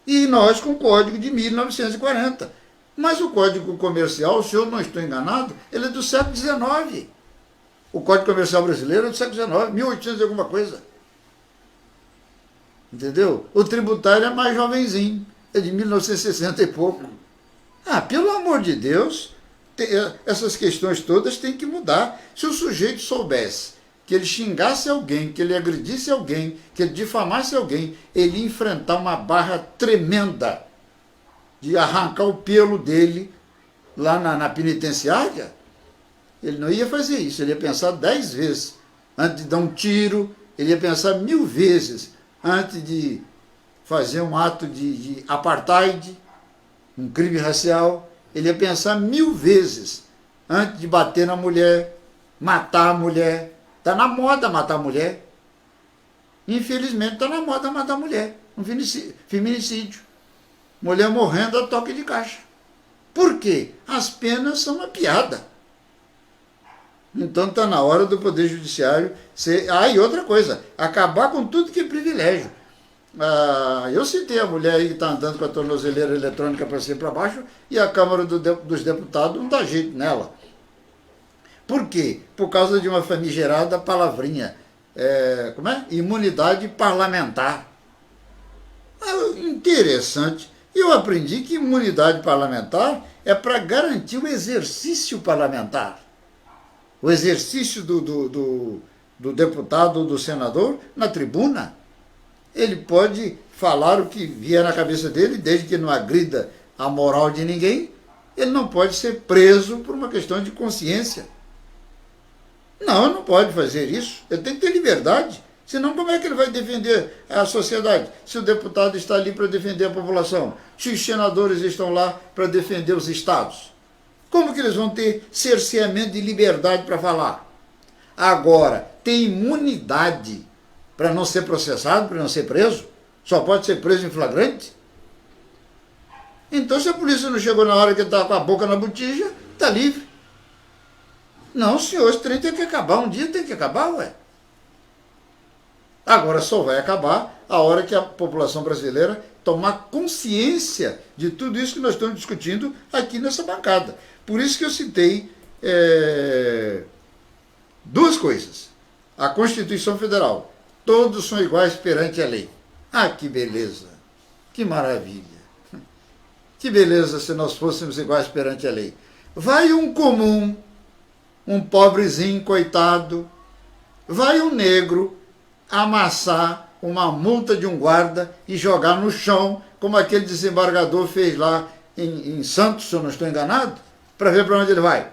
e nós com o código de 1940. Mas o Código Comercial, se eu não estou enganado, ele é do século XIX. O Código Comercial brasileiro é do século XIX, 1800 e alguma coisa. Entendeu? O tributário é mais jovenzinho, é de 1960 e pouco. Ah, pelo amor de Deus, essas questões todas têm que mudar. Se o sujeito soubesse que ele xingasse alguém, que ele agredisse alguém, que ele difamasse alguém, ele ia enfrentar uma barra tremenda de arrancar o pelo dele lá na penitenciária. Ele não ia fazer isso, ele ia pensar 10 vezes antes de dar um tiro, ele ia pensar 1000 vezes antes de fazer um ato de apartheid, um crime racial. Ele ia pensar 1000 vezes antes de bater na mulher, matar a mulher. Está na moda matar a mulher. Infelizmente está na moda matar a mulher. Um feminicídio. Mulher morrendo a toque de caixa. Por quê? As penas são uma piada. Então está na hora do Poder Judiciário ser... Ah, e outra coisa, acabar com tudo que é privilégio. Eu citei a mulher aí que está andando com a tornozeleira eletrônica para cima e para baixo, e a Câmara dos Deputados não dá jeito nela. Por quê? Por causa de uma famigerada palavrinha. Como é? Imunidade parlamentar. Interessante. Eu aprendi que imunidade parlamentar é para garantir o exercício parlamentar. O exercício do deputado ou do senador na tribuna. Ele pode falar o que vier na cabeça dele, desde que não agrida a moral de ninguém. Ele não pode ser preso por uma questão de consciência. Não pode fazer isso. Ele tem que ter liberdade. Senão, como é que ele vai defender a sociedade? Se o deputado está ali para defender a população, se os senadores estão lá para defender os estados, como que eles vão ter cerceamento de liberdade para falar? Agora, tem imunidade para não ser processado, para não ser preso? Só pode ser preso em flagrante? Então, se a polícia não chegou na hora que ele está com a boca na botija, está livre. Não, senhor, esse trem tem que acabar. Um dia tem que acabar, ué. Agora só vai acabar a hora que a população brasileira tomar consciência de tudo isso que nós estamos discutindo aqui nessa bancada. Por isso que eu citei duas coisas. A Constituição Federal. Todos são iguais perante a lei. Ah, que beleza! Que maravilha! Que beleza se nós fôssemos iguais perante a lei. Vai um comum, um pobrezinho, coitado, vai um negro amassar uma multa de um guarda e jogar no chão, como aquele desembargador fez lá em Santos, se eu não estou enganado, para ver para onde ele vai.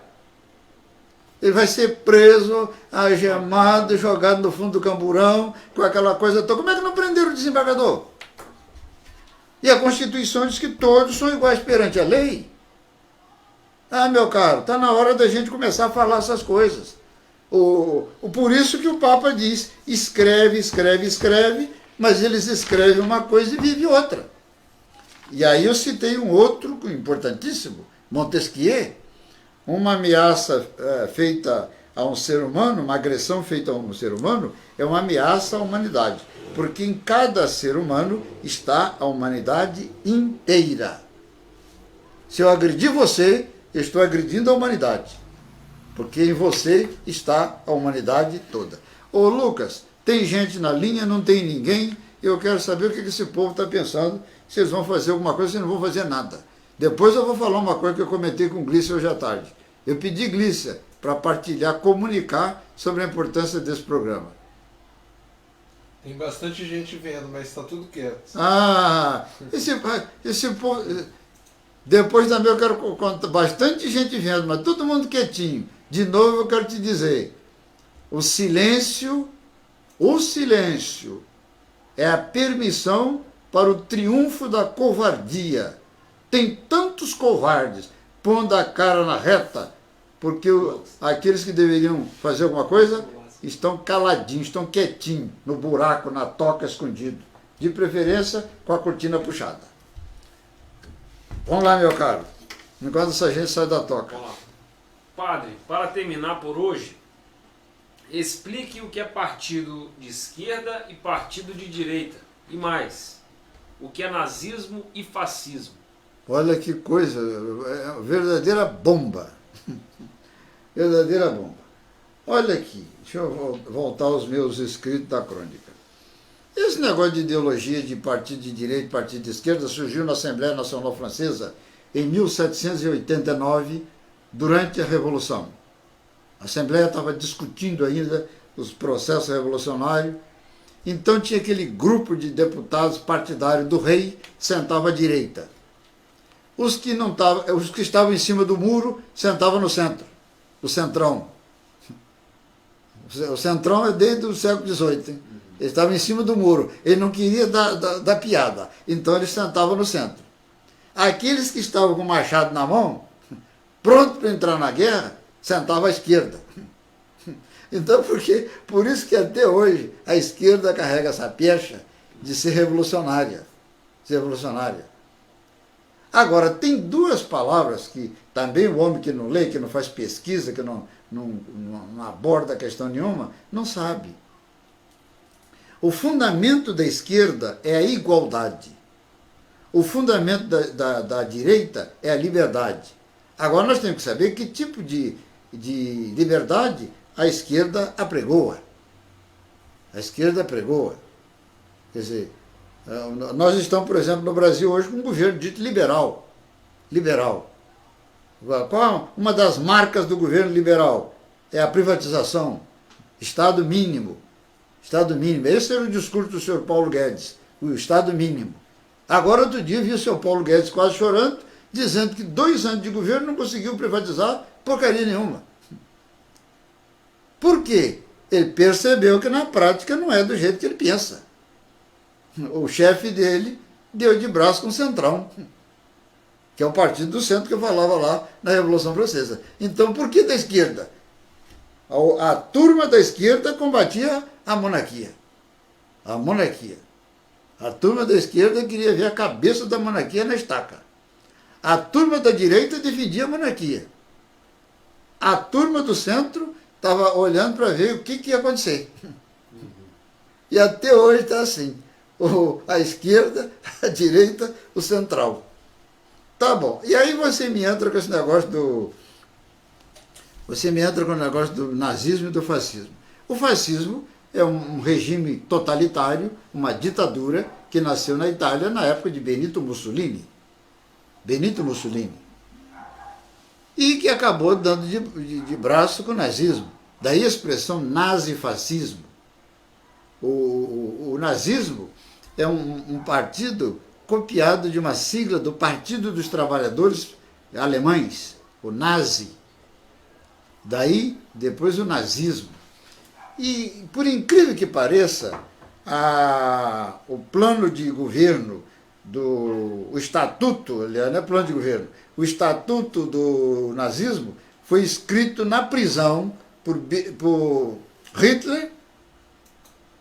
Ele vai ser preso, algemado, jogado no fundo do camburão, com aquela coisa toda. Como é que não prenderam o desembargador? E a Constituição diz que todos são iguais perante a lei. Ah, meu caro, está na hora da gente começar a falar essas coisas. Por isso que o Papa diz, escreve, mas eles escrevem uma coisa e vivem outra. E aí eu citei um outro importantíssimo, Montesquieu, uma ameaça feita a um ser humano, uma agressão feita a um ser humano, é uma ameaça à humanidade. Porque em cada ser humano está a humanidade inteira. Se eu agredir você, eu estou agredindo a humanidade. Porque em você está a humanidade toda. Ô Lucas, tem gente na linha, não tem ninguém. Eu quero saber o que esse povo está pensando. Se eles vão fazer alguma coisa, se não vão fazer nada. Depois eu vou falar uma coisa que eu comentei com Glícia hoje à tarde. Eu pedi Glícia para partilhar, comunicar sobre a importância desse programa. Tem bastante gente vendo, mas está tudo quieto. Esse povo... Depois também eu quero contar, bastante gente vendo, mas todo mundo quietinho. De novo eu quero te dizer, o silêncio é a permissão para o triunfo da covardia. Tem tantos covardes pondo a cara na reta, porque aqueles que deveriam fazer alguma coisa estão caladinhos, estão quietinhos, no buraco, na toca, escondido. De preferência com a cortina puxada. Vamos lá, meu caro, enquanto essa gente sai da toca. Vamos lá. Padre, para terminar por hoje, explique o que é partido de esquerda e partido de direita. E mais, o que é nazismo e fascismo. Olha que coisa, é uma verdadeira bomba. Verdadeira bomba. Olha aqui, deixa eu voltar aos meus escritos da crônica. Esse negócio de ideologia de partido de direita e partido de esquerda surgiu na Assembleia Nacional Francesa em 1789, durante a Revolução. A Assembleia estava discutindo ainda os processos revolucionários, então tinha aquele grupo de deputados partidários do rei, sentava à direita. Os que estavam em cima do muro, sentavam no centro, o centrão. O centrão é desde o século XVIII, hein? Ele estava em cima do muro, ele não queria dar piada, então ele sentava no centro. Aqueles que estavam com o machado na mão, pronto para entrar na guerra, sentavam à esquerda. Então, por isso que até hoje a esquerda carrega essa pecha de ser revolucionária. Agora, tem duas palavras que também o homem que não lê, que não faz pesquisa, que não aborda questão nenhuma, não sabe. O fundamento da esquerda é a igualdade. O fundamento da direita é a liberdade. Agora nós temos que saber que tipo de liberdade a esquerda apregoa. A esquerda apregoa. Quer dizer, nós estamos, por exemplo, no Brasil hoje com um governo dito liberal. Liberal. Qual uma das marcas do governo liberal? É a privatização. Estado mínimo. Estado mínimo. Esse era o discurso do senhor Paulo Guedes, o Estado mínimo. Agora, outro dia, vi o senhor Paulo Guedes quase chorando, dizendo que 2 anos de governo não conseguiu privatizar porcaria nenhuma. Por quê? Ele percebeu que na prática não é do jeito que ele pensa. O chefe dele deu de braço com o Centrão, que é o partido do centro que eu falava lá na Revolução Francesa. Então, por que da esquerda? A turma da esquerda combatia a monarquia. A monarquia. A turma da esquerda queria ver a cabeça da monarquia na estaca. A turma da direita defendia a monarquia. A turma do centro estava olhando para ver o que ia acontecer. E até hoje está assim. A esquerda, a direita, o central. Tá bom. E aí você me entra com esse negócio do... Você me entra com o negócio do nazismo e do fascismo. O fascismo é um regime totalitário, uma ditadura que nasceu na Itália na época de Benito Mussolini. Benito Mussolini. E que acabou dando de braço com o nazismo. Daí a expressão nazifascismo. O nazismo é um partido copiado de uma sigla do Partido dos Trabalhadores Alemães, o nazi. Daí, depois o nazismo. E, por incrível que pareça, o plano de governo, o estatuto, aliás, não é plano de governo, o estatuto do nazismo foi escrito na prisão por Hitler,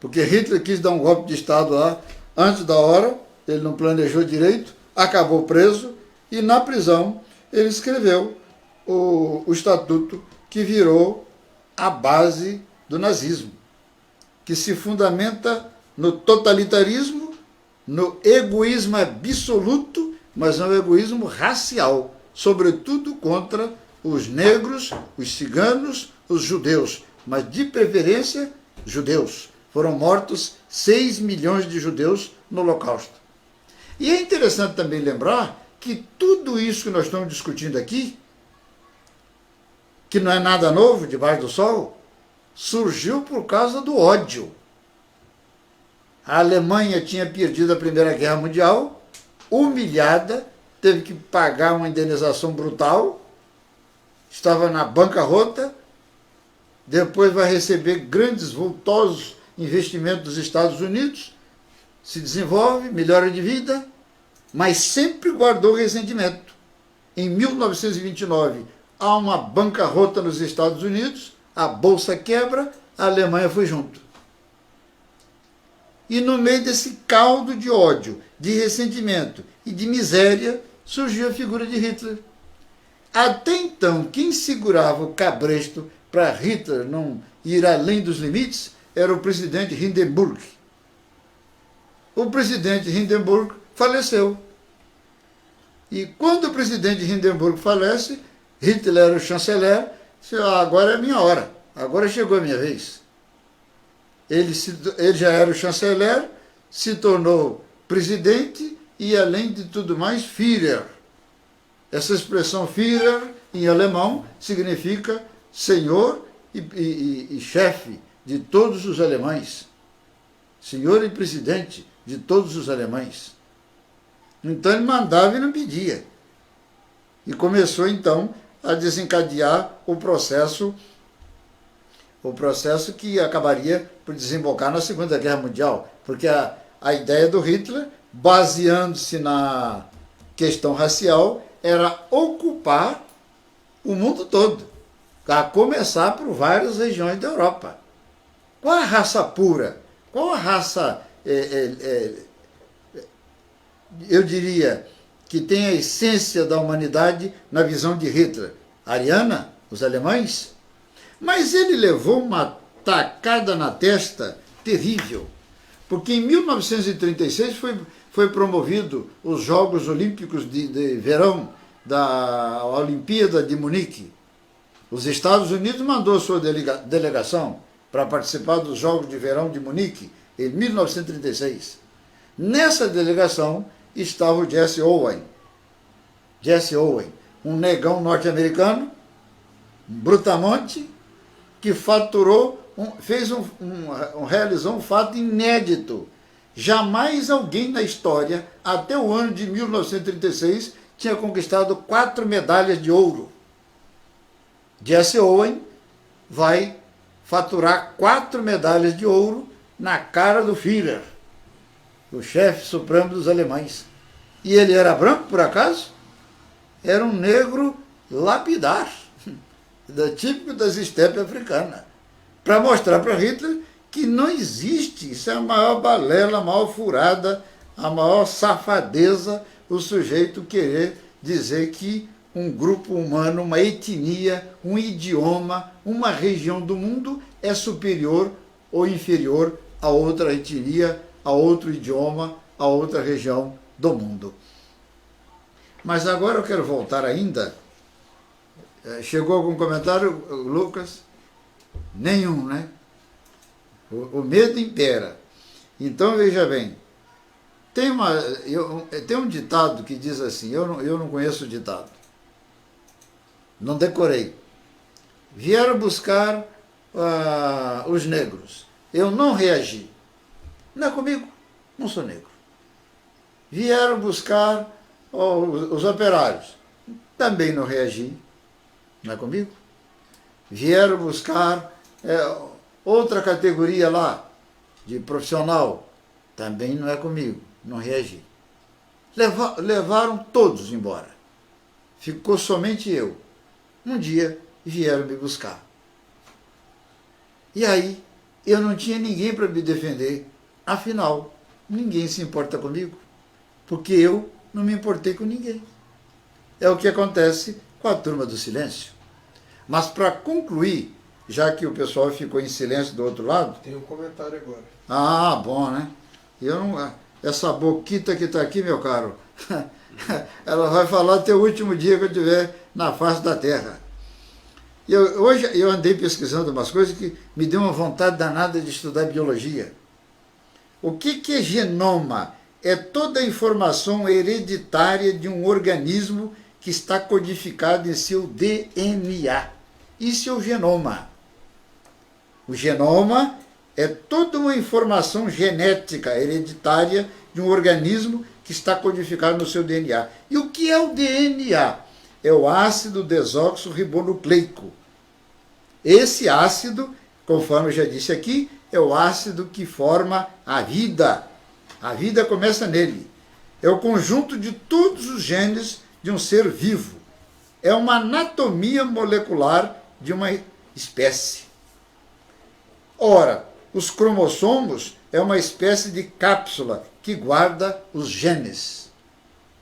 porque Hitler quis dar um golpe de Estado lá antes da hora, ele não planejou direito, acabou preso, e na prisão ele escreveu o estatuto que virou a base do nazismo, que se fundamenta no totalitarismo, no egoísmo absoluto, mas não é egoísmo racial, sobretudo contra os negros, os ciganos, os judeus, mas de preferência judeus. Foram mortos 6 milhões de judeus no Holocausto. E é interessante também lembrar que tudo isso que nós estamos discutindo aqui, que não é nada novo debaixo do sol, surgiu por causa do ódio. A Alemanha tinha perdido a Primeira Guerra Mundial, humilhada, teve que pagar uma indenização brutal, estava na bancarrota, depois vai receber grandes, vultosos investimentos dos Estados Unidos, se desenvolve, melhora de vida, mas sempre guardou ressentimento. Em 1929, há uma bancarrota nos Estados Unidos, a bolsa quebra, a Alemanha foi junto. E no meio desse caldo de ódio, de ressentimento e de miséria, surgiu a figura de Hitler. Até então, quem segurava o cabresto para Hitler não ir além dos limites era o presidente Hindenburg. O presidente Hindenburg faleceu. E quando o presidente Hindenburg falece, Hitler era o chanceler, disse, agora é a minha hora, agora chegou a minha vez. Ele já era o chanceler, se tornou presidente e, além de tudo mais, Führer. Essa expressão Führer, em alemão, significa senhor e chefe de todos os alemães. Senhor e presidente de todos os alemães. Então ele mandava e não pedia. E começou, então, a desencadear o processo que acabaria por desembocar na Segunda Guerra Mundial, porque a ideia do Hitler, baseando-se na questão racial, era ocupar o mundo todo, a começar por várias regiões da Europa. Qual a raça pura? Qual a raça, eu diria, que tem a essência da humanidade na visão de Hitler? A ariana? Os alemães? Mas ele levou uma tacada na testa terrível, porque em 1936 foi promovido os Jogos Olímpicos de Verão da Olimpíada de Munique. Os Estados Unidos mandou sua delegação para participar dos Jogos de Verão de Munique em 1936. Nessa delegação estava o Jesse Owens. Jesse Owens, um negão norte-americano, um brutamonte, que realizou um fato inédito. Jamais alguém na história, até o ano de 1936, tinha conquistado 4 medalhas de ouro. Jesse Owens vai faturar 4 medalhas de ouro na cara do Führer, o chefe supremo dos alemães. E ele era branco, por acaso? Era um negro lapidar, típico das estepes africanas, para mostrar para Hitler que não existe, isso é a maior balela, a maior furada, a maior safadeza, o sujeito querer dizer que um grupo humano, uma etnia, um idioma, uma região do mundo é superior ou inferior a outra etnia, a outro idioma, a outra região do mundo. Mas agora eu quero voltar ainda. Chegou algum comentário, Lucas? Nenhum, né? O medo impera. Então, veja bem, tem um ditado que diz assim, eu não conheço o ditado, não decorei. Vieram buscar os negros, eu não reagi. Não é comigo, não sou negro. Vieram buscar os operários, também não reagi. Não é comigo? Vieram buscar outra categoria lá, de profissional, também não é comigo, não reagi. Levaram todos embora. Ficou somente eu. Um dia vieram me buscar. E aí, eu não tinha ninguém para me defender. Afinal, ninguém se importa comigo, porque eu não me importei com ninguém. É o que acontece com a turma do silêncio. Mas para concluir, já que o pessoal ficou em silêncio do outro lado... Tem um comentário agora. Ah, bom, né? Essa boquita que está aqui, meu caro, Ela vai falar até o último dia que eu estiver na face da Terra. E hoje eu andei pesquisando umas coisas que me deu uma vontade danada de estudar biologia. O que é genoma? É toda a informação hereditária de um organismo que está codificado em seu DNA. Isso é o genoma. O genoma é toda uma informação genética hereditária de um organismo que está codificado no seu DNA. E o que é o DNA? É o ácido desoxirribonucleico. Esse ácido, conforme eu já disse aqui, é o ácido que forma a vida. A vida começa nele. É o conjunto de todos os genes de um ser vivo. É uma anatomia molecular de uma espécie. Ora, os cromossomos é uma espécie de cápsula que guarda os genes.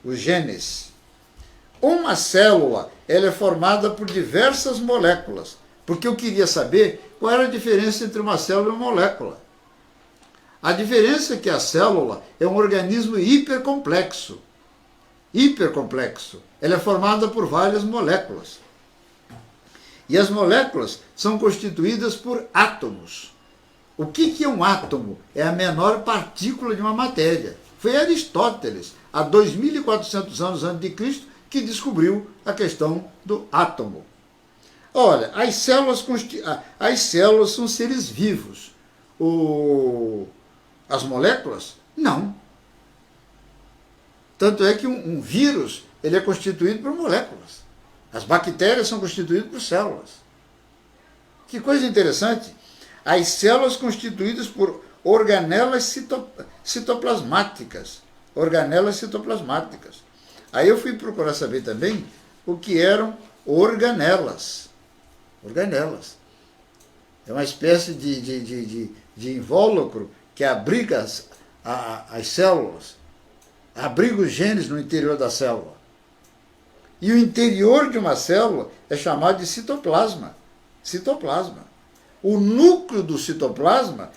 Os genes. Uma célula, ela é formada por diversas moléculas, porque eu queria saber qual era a diferença entre uma célula e uma molécula. A diferença é que a célula é um organismo hipercomplexo. Hipercomplexo. Ela é formada por várias moléculas. E as moléculas são constituídas por átomos. O que é um átomo? É a menor partícula de uma matéria. Foi Aristóteles, há 2.400 anos antes de Cristo, que descobriu a questão do átomo. Olha, as células são seres vivos. As moléculas, não. Tanto é que um vírus ele é constituído por moléculas. As bactérias são constituídas por células. Que coisa interessante. As células constituídas por organelas citoplasmáticas. Organelas citoplasmáticas. Aí eu fui procurar saber também o que eram organelas. Organelas. É uma espécie de invólucro que abriga as células, abriga os genes no interior da célula. E o interior de uma célula é chamado de citoplasma. Citoplasma. O núcleo do citoplasma,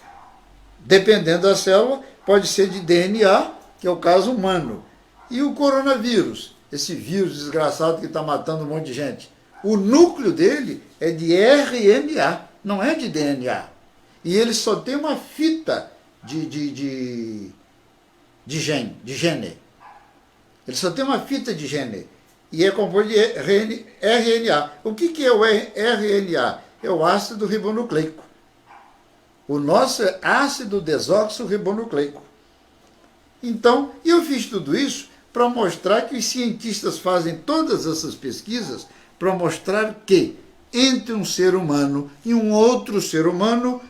dependendo da célula, pode ser de DNA, que é o caso humano. E o coronavírus, esse vírus desgraçado que está matando um monte de gente, o núcleo dele é de RNA, não é de DNA. E ele só tem uma fita de gene. Ele só tem uma fita de gene. E é composto de RNA. O que é o RNA? É o ácido ribonucleico. O nosso é ácido desoxirribonucleico. Então, eu fiz tudo isso para mostrar que os cientistas fazem todas essas pesquisas para mostrar que entre um ser humano e um outro ser humano,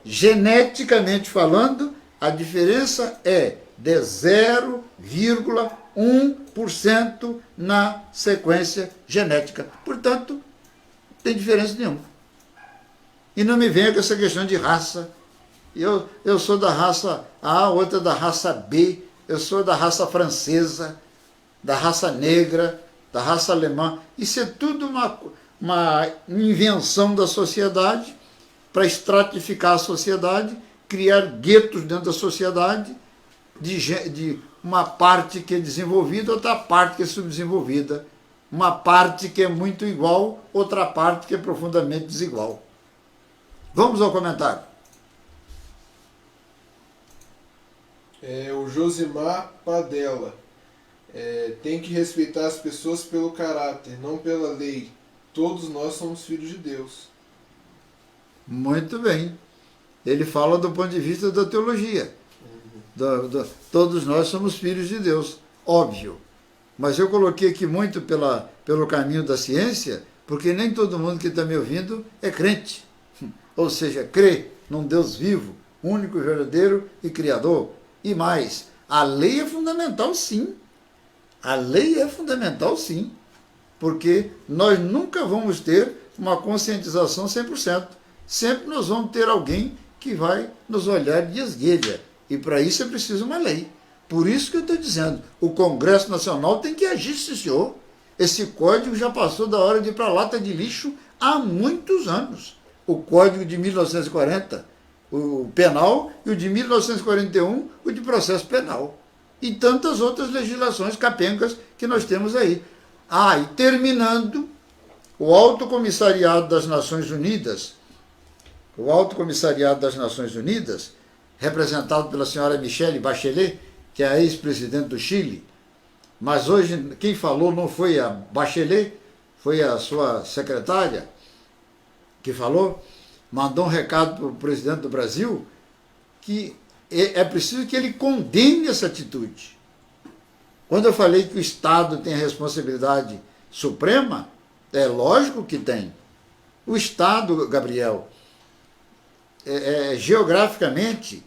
geneticamente falando, a diferença é de 0,1% na sequência genética. Portanto, não tem diferença nenhuma. E não me venha com essa questão de raça. Eu sou da raça A, outra da raça B, eu sou da raça francesa, da raça negra, da raça alemã. Isso é tudo uma invenção da sociedade para estratificar a sociedade, criar guetos dentro da sociedade, de uma parte que é desenvolvida, outra parte que é subdesenvolvida, uma parte que é muito igual, outra parte que é profundamente desigual. Vamos ao comentário. O Josimar Padella. Tem que respeitar as pessoas pelo caráter, não pela lei. Todos nós somos filhos de Deus. Muito bem. Ele fala do ponto de vista da teologia. Todos nós somos filhos de Deus, óbvio. Mas eu coloquei aqui muito pelo caminho da ciência, porque nem todo mundo que está me ouvindo é crente. Ou seja, crê num Deus vivo, único, verdadeiro e criador. E mais, a lei é fundamental sim. A lei é fundamental sim. Porque nós nunca vamos ter uma conscientização 100%. Sempre nós vamos ter alguém que vai nos olhar de esguelha. E para isso é preciso uma lei. Por isso que eu estou dizendo, o Congresso Nacional tem que agir, sim, senhor. Esse código já passou da hora de ir para a lata de lixo há muitos anos. O Código de 1940, o penal, e o de 1941, o de processo penal. e tantas outras legislações capencas que nós temos aí. Ah, e terminando, o Alto Comissariado das Nações Unidas, representado pela senhora Michelle Bachelet, que é a ex-presidente do Chile, mas hoje quem falou não foi a Bachelet, foi a sua secretária que falou, mandou um recado para o presidente do Brasil que é preciso que ele condene essa atitude. Quando eu falei que o Estado tem a responsabilidade suprema, é lógico que tem. O Estado, Gabriel, geograficamente,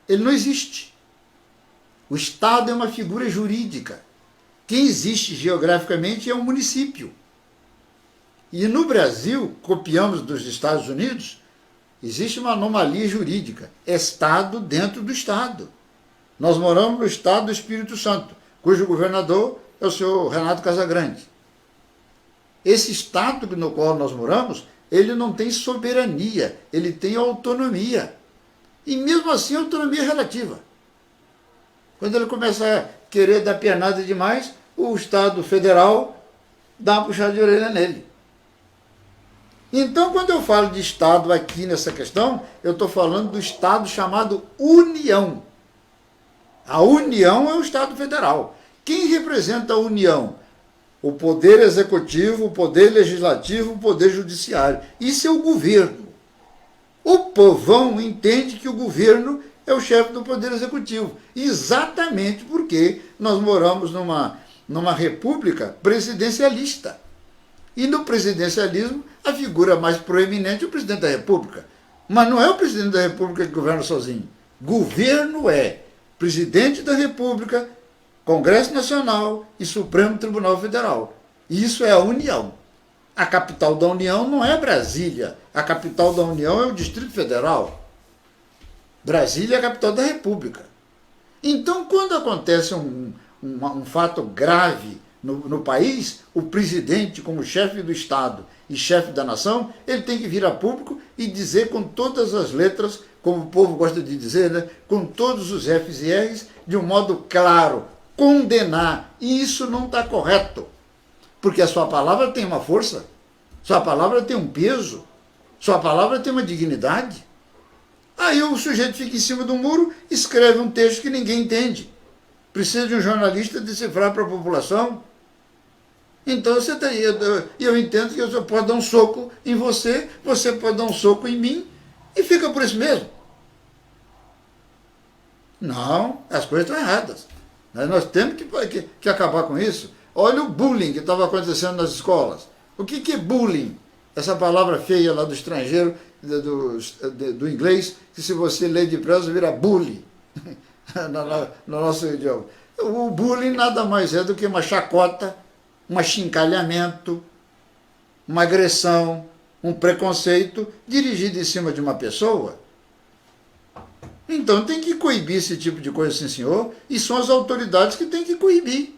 ele não existe. O Estado é uma figura jurídica. Quem existe geograficamente é um município. E no Brasil, copiamos dos Estados Unidos, existe uma anomalia jurídica. É Estado dentro do Estado. Nós moramos no Estado do Espírito Santo, cujo governador é o senhor Renato Casagrande. Esse Estado no qual nós moramos, ele não tem soberania, ele tem autonomia. E mesmo assim, autonomia relativa. Quando ele começa a querer dar pianada demais, o Estado federal dá uma puxada de orelha nele. Então, quando eu falo de Estado aqui nessa questão, eu estou falando do Estado chamado União. A União é o Estado federal. Quem representa a União? O Poder Executivo, o Poder Legislativo, o Poder Judiciário. Isso é o governo. O povão entende que o governo é o chefe do Poder Executivo. Exatamente porque nós moramos numa república presidencialista. E no presidencialismo, a figura mais proeminente é o presidente da República. Mas não é o presidente da República que governa sozinho. Governo é presidente da República, Congresso Nacional e Supremo Tribunal Federal. Isso é a União. A capital da União não é Brasília. A capital da União é o Distrito Federal. Brasília é a capital da República. Então, quando acontece um fato grave no país, o presidente, como chefe do Estado e chefe da nação, ele tem que vir a público e dizer com todas as letras, como o povo gosta de dizer, né? Com todos os Fs e Rs, de um modo claro, condenar. E isso não está correto, porque a sua palavra tem uma força, sua palavra tem um peso, sua palavra tem uma dignidade. Aí o sujeito fica em cima do muro, escreve um texto que ninguém entende. Precisa de um jornalista decifrar para a população. Então eu entendo que eu posso dar um soco em você, você pode dar um soco em mim, e fica por isso mesmo. Não, as coisas estão erradas. Nós temos que acabar com isso. Olha o bullying que estava acontecendo nas escolas. O que é bullying? Essa palavra feia lá do estrangeiro, do inglês, que se você lê depressa vira bully no nosso idioma. O bullying nada mais é do que uma chacota, um achincalhamento, uma agressão, um preconceito dirigido em cima de uma pessoa. Então tem que coibir esse tipo de coisa, sim senhor, e são as autoridades que têm que coibir.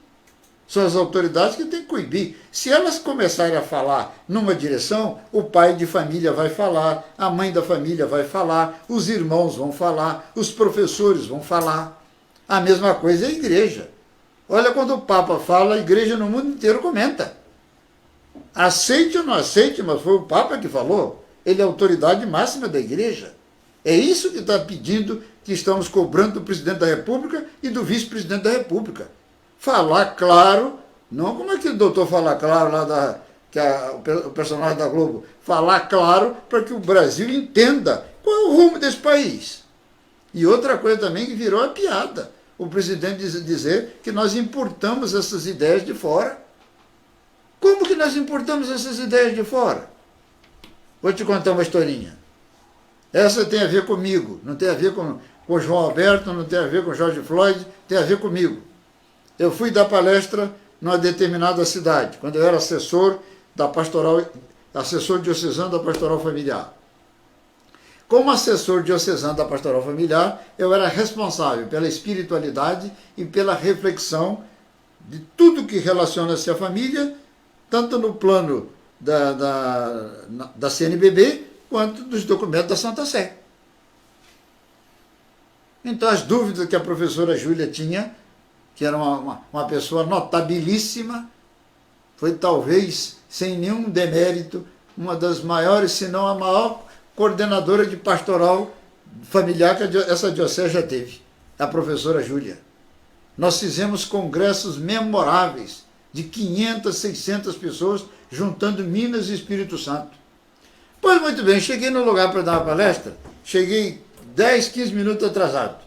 São as autoridades que têm que coibir. Se elas começarem a falar numa direção, o pai de família vai falar, a mãe da família vai falar, os irmãos vão falar, os professores vão falar. A mesma coisa é a igreja. Olha, quando o Papa fala, a igreja no mundo inteiro comenta. Aceite ou não aceite, mas foi o Papa que falou. Ele é a autoridade máxima da igreja. É isso que está pedindo, que estamos cobrando do presidente da República e do vice-presidente da República. Falar claro, não como é que o doutor fala claro lá o personagem da Globo, falar claro para que o Brasil entenda qual é o rumo desse país. E outra coisa também que virou a piada, o presidente dizer que nós importamos essas ideias de fora. Como que nós importamos essas ideias de fora? Vou te contar uma historinha. Essa tem a ver comigo, não tem a ver com o João Alberto, não tem a ver com o George Floyd, tem a ver comigo. Eu fui dar palestra numa determinada cidade, quando eu era assessor diocesano da Pastoral Familiar. Como assessor diocesano da Pastoral Familiar, eu era responsável pela espiritualidade e pela reflexão de tudo que relaciona-se à família, tanto no plano da CNBB, quanto dos documentos da Santa Sé. Então as dúvidas que a professora Júlia tinha, que era uma pessoa notabilíssima, foi talvez, sem nenhum demérito, uma das maiores, se não a maior coordenadora de pastoral familiar que essa diocese já teve, a professora Júlia. Nós fizemos congressos memoráveis de 500, 600 pessoas, juntando Minas e Espírito Santo. Pois muito bem, cheguei no lugar para dar uma palestra, cheguei 10, 15 minutos atrasado.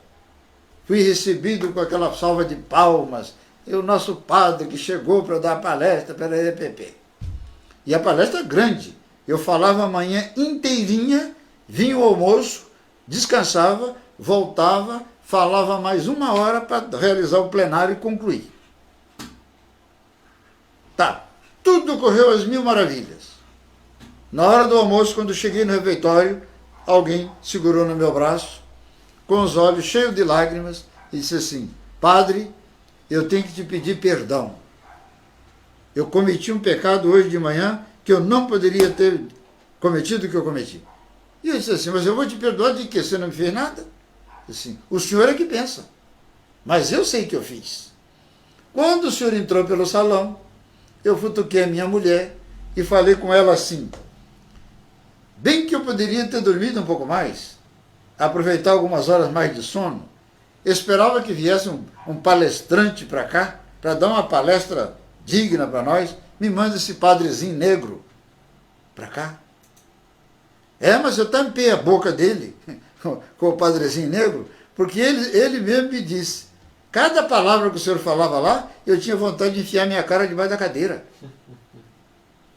Fui recebido com aquela salva de palmas, e o nosso padre que chegou para dar a palestra pela EPP. E a palestra grande. Eu falava a manhã inteirinha, vinha o almoço, descansava, voltava, falava mais 1 hora para realizar o plenário e concluir. Tá, tudo correu às mil maravilhas. Na hora do almoço, quando cheguei no refeitório, alguém segurou no meu braço, com os olhos cheios de lágrimas, e disse assim: Padre, eu tenho que te pedir perdão. Eu cometi um pecado hoje de manhã que eu não poderia ter cometido o que eu cometi. E eu disse assim: mas eu vou te perdoar de quê? Você não me fez nada? Assim, o senhor é que pensa, mas eu sei que eu fiz. Quando o senhor entrou pelo salão, eu futuquei a minha mulher e falei com ela assim: bem que eu poderia ter dormido um pouco mais, aproveitar algumas horas mais de sono, esperava que viesse um palestrante para cá, para dar uma palestra digna para nós, me manda esse padrezinho negro para cá. Mas eu tampei a boca dele com o padrezinho negro, porque ele mesmo me disse, cada palavra que o senhor falava lá, eu tinha vontade de enfiar minha cara debaixo da cadeira.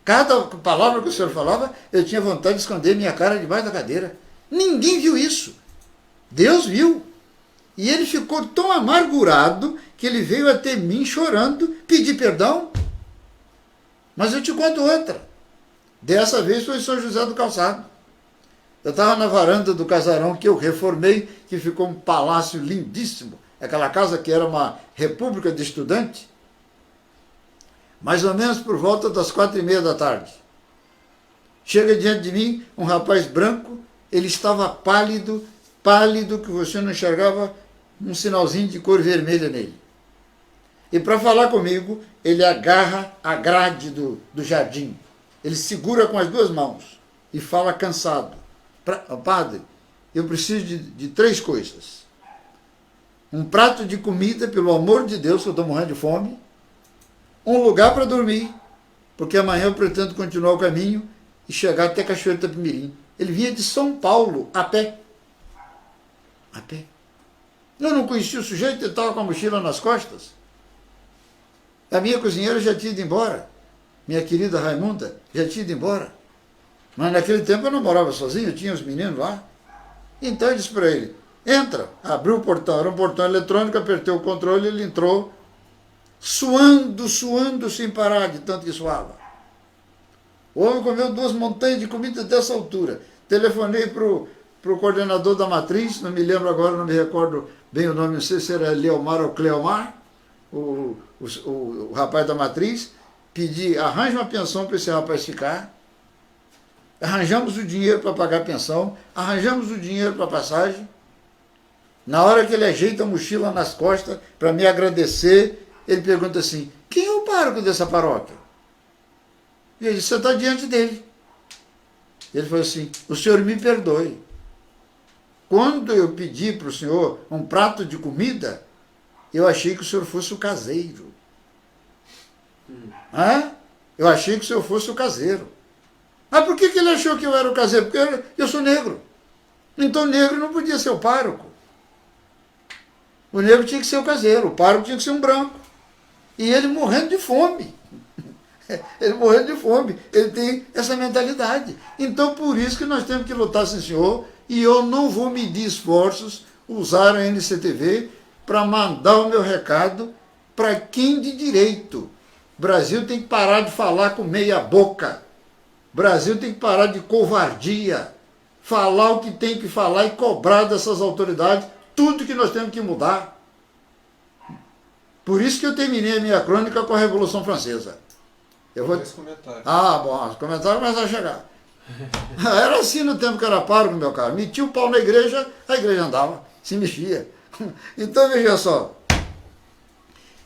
Cada palavra que o senhor falava, eu tinha vontade de esconder minha cara debaixo da cadeira. Ninguém viu isso. Deus viu. E ele ficou tão amargurado que ele veio até mim chorando, pedir perdão. Mas eu te conto outra. Dessa vez foi em São José do Calçado. Eu estava na varanda do casarão que eu reformei, que ficou um palácio lindíssimo. Aquela casa que era uma república de estudante. Mais ou menos por volta das 4:30 da tarde. Chega diante de mim um rapaz branco, ele estava pálido, que você não enxergava um sinalzinho de cor vermelha nele. E para falar comigo, ele agarra a grade do jardim. Ele segura com as 2 mãos e fala cansado: Padre, eu preciso de 3 coisas. Um prato de comida, pelo amor de Deus, eu estou morrendo de fome. Um lugar para dormir, porque amanhã eu pretendo continuar o caminho e chegar até Cachoeiro do Itapemirim. Ele vinha de São Paulo, a pé. A pé. Eu não conhecia o sujeito, ele estava com a mochila nas costas. A minha cozinheira já tinha ido embora. Minha querida Raimunda já tinha ido embora. Mas naquele tempo eu não morava sozinho, eu tinha os meninos lá. Então eu disse para ele: entra. Abriu o portão, era um portão eletrônico, apertei o controle, ele entrou, suando sem parar, de tanto que suava. O homem comeu 2 montanhas de comida dessa altura. Telefonei para o coordenador da matriz, não me lembro agora, não me recordo bem o nome, não sei se era Leomar ou Cleomar, o rapaz da matriz. Pedi: arranja uma pensão para esse rapaz ficar. Arranjamos o dinheiro para pagar a pensão, arranjamos o dinheiro para a passagem. Na hora que ele ajeita a mochila nas costas para me agradecer, ele pergunta assim: quem é o pároco dessa paróquia? E eu disse: você está diante dele. Ele falou assim: o senhor me perdoe. Quando eu pedi para o senhor um prato de comida, eu achei que o senhor fosse o caseiro. Eu achei que o senhor fosse o caseiro. Por que ele achou que eu era o caseiro? Porque eu sou negro. Então negro não podia ser o pároco. O negro tinha que ser o caseiro, o pároco tinha que ser um branco. E ele morrendo de fome. Ele morrendo de fome. Ele tem essa mentalidade. Então por isso que nós temos que lutar, sim senhor, e eu não vou medir esforços, usar a NCTV para mandar o meu recado para quem de direito. O Brasil tem que parar de falar com meia boca. O Brasil tem que parar de covardia. Falar o que tem que falar e cobrar dessas autoridades tudo que nós temos que mudar. Por isso que eu terminei a minha crônica com a Revolução Francesa. Eu vou... Comentário. Bom, os comentários começam a chegar. Era assim no tempo que era pároco, meu caro. Metia o pau na igreja, a igreja andava, se mexia. Então veja só,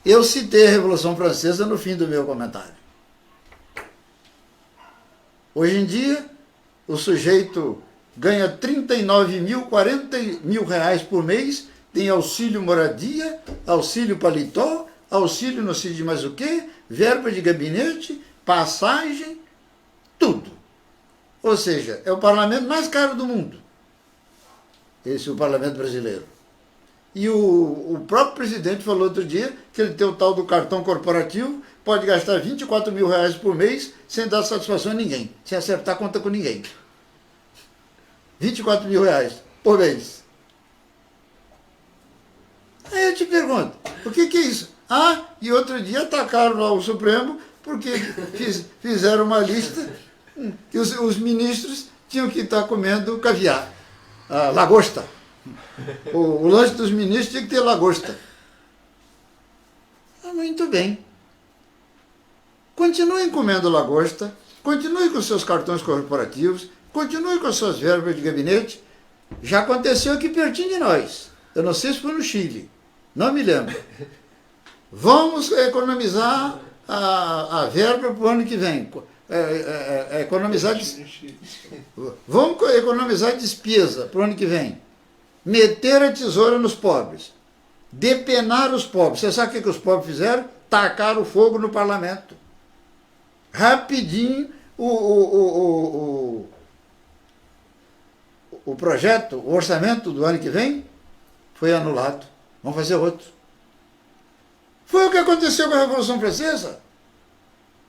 eu citei a Revolução Francesa no fim do meu comentário. Hoje em dia, o sujeito ganha 39 mil, 40 mil reais por mês, tem auxílio moradia, auxílio paletó, auxílio não sei de mais o quê, verba de gabinete, passagem, tudo. Ou seja, é o parlamento mais caro do mundo. Esse é o parlamento brasileiro. E o próprio presidente falou outro dia que ele tem o tal do cartão corporativo, pode gastar 24 mil reais por mês sem dar satisfação a ninguém, sem acertar conta com ninguém. 24 mil reais por mês. Aí eu te pergunto, o que é isso? Ah, e outro dia atacaram lá o Supremo porque fizeram uma lista que os ministros tinham que estar comendo caviar, lagosta. O lanche dos ministros tinha que ter lagosta. Muito bem. Continuem comendo lagosta, continuem com seus cartões corporativos, continuem com suas verbas de gabinete. Já aconteceu aqui pertinho de nós. Eu não sei se foi no Chile, não me lembro. Vamos economizar a verba para o ano que vem. Vamos economizar despesa para o ano que vem. Meter a tesoura nos pobres. Depenar os pobres. Você sabe o que os pobres fizeram? Tacaram fogo no parlamento. Rapidinho, o projeto, o orçamento do ano que vem foi anulado. Vamos fazer outro. Foi o que aconteceu com a Revolução Francesa.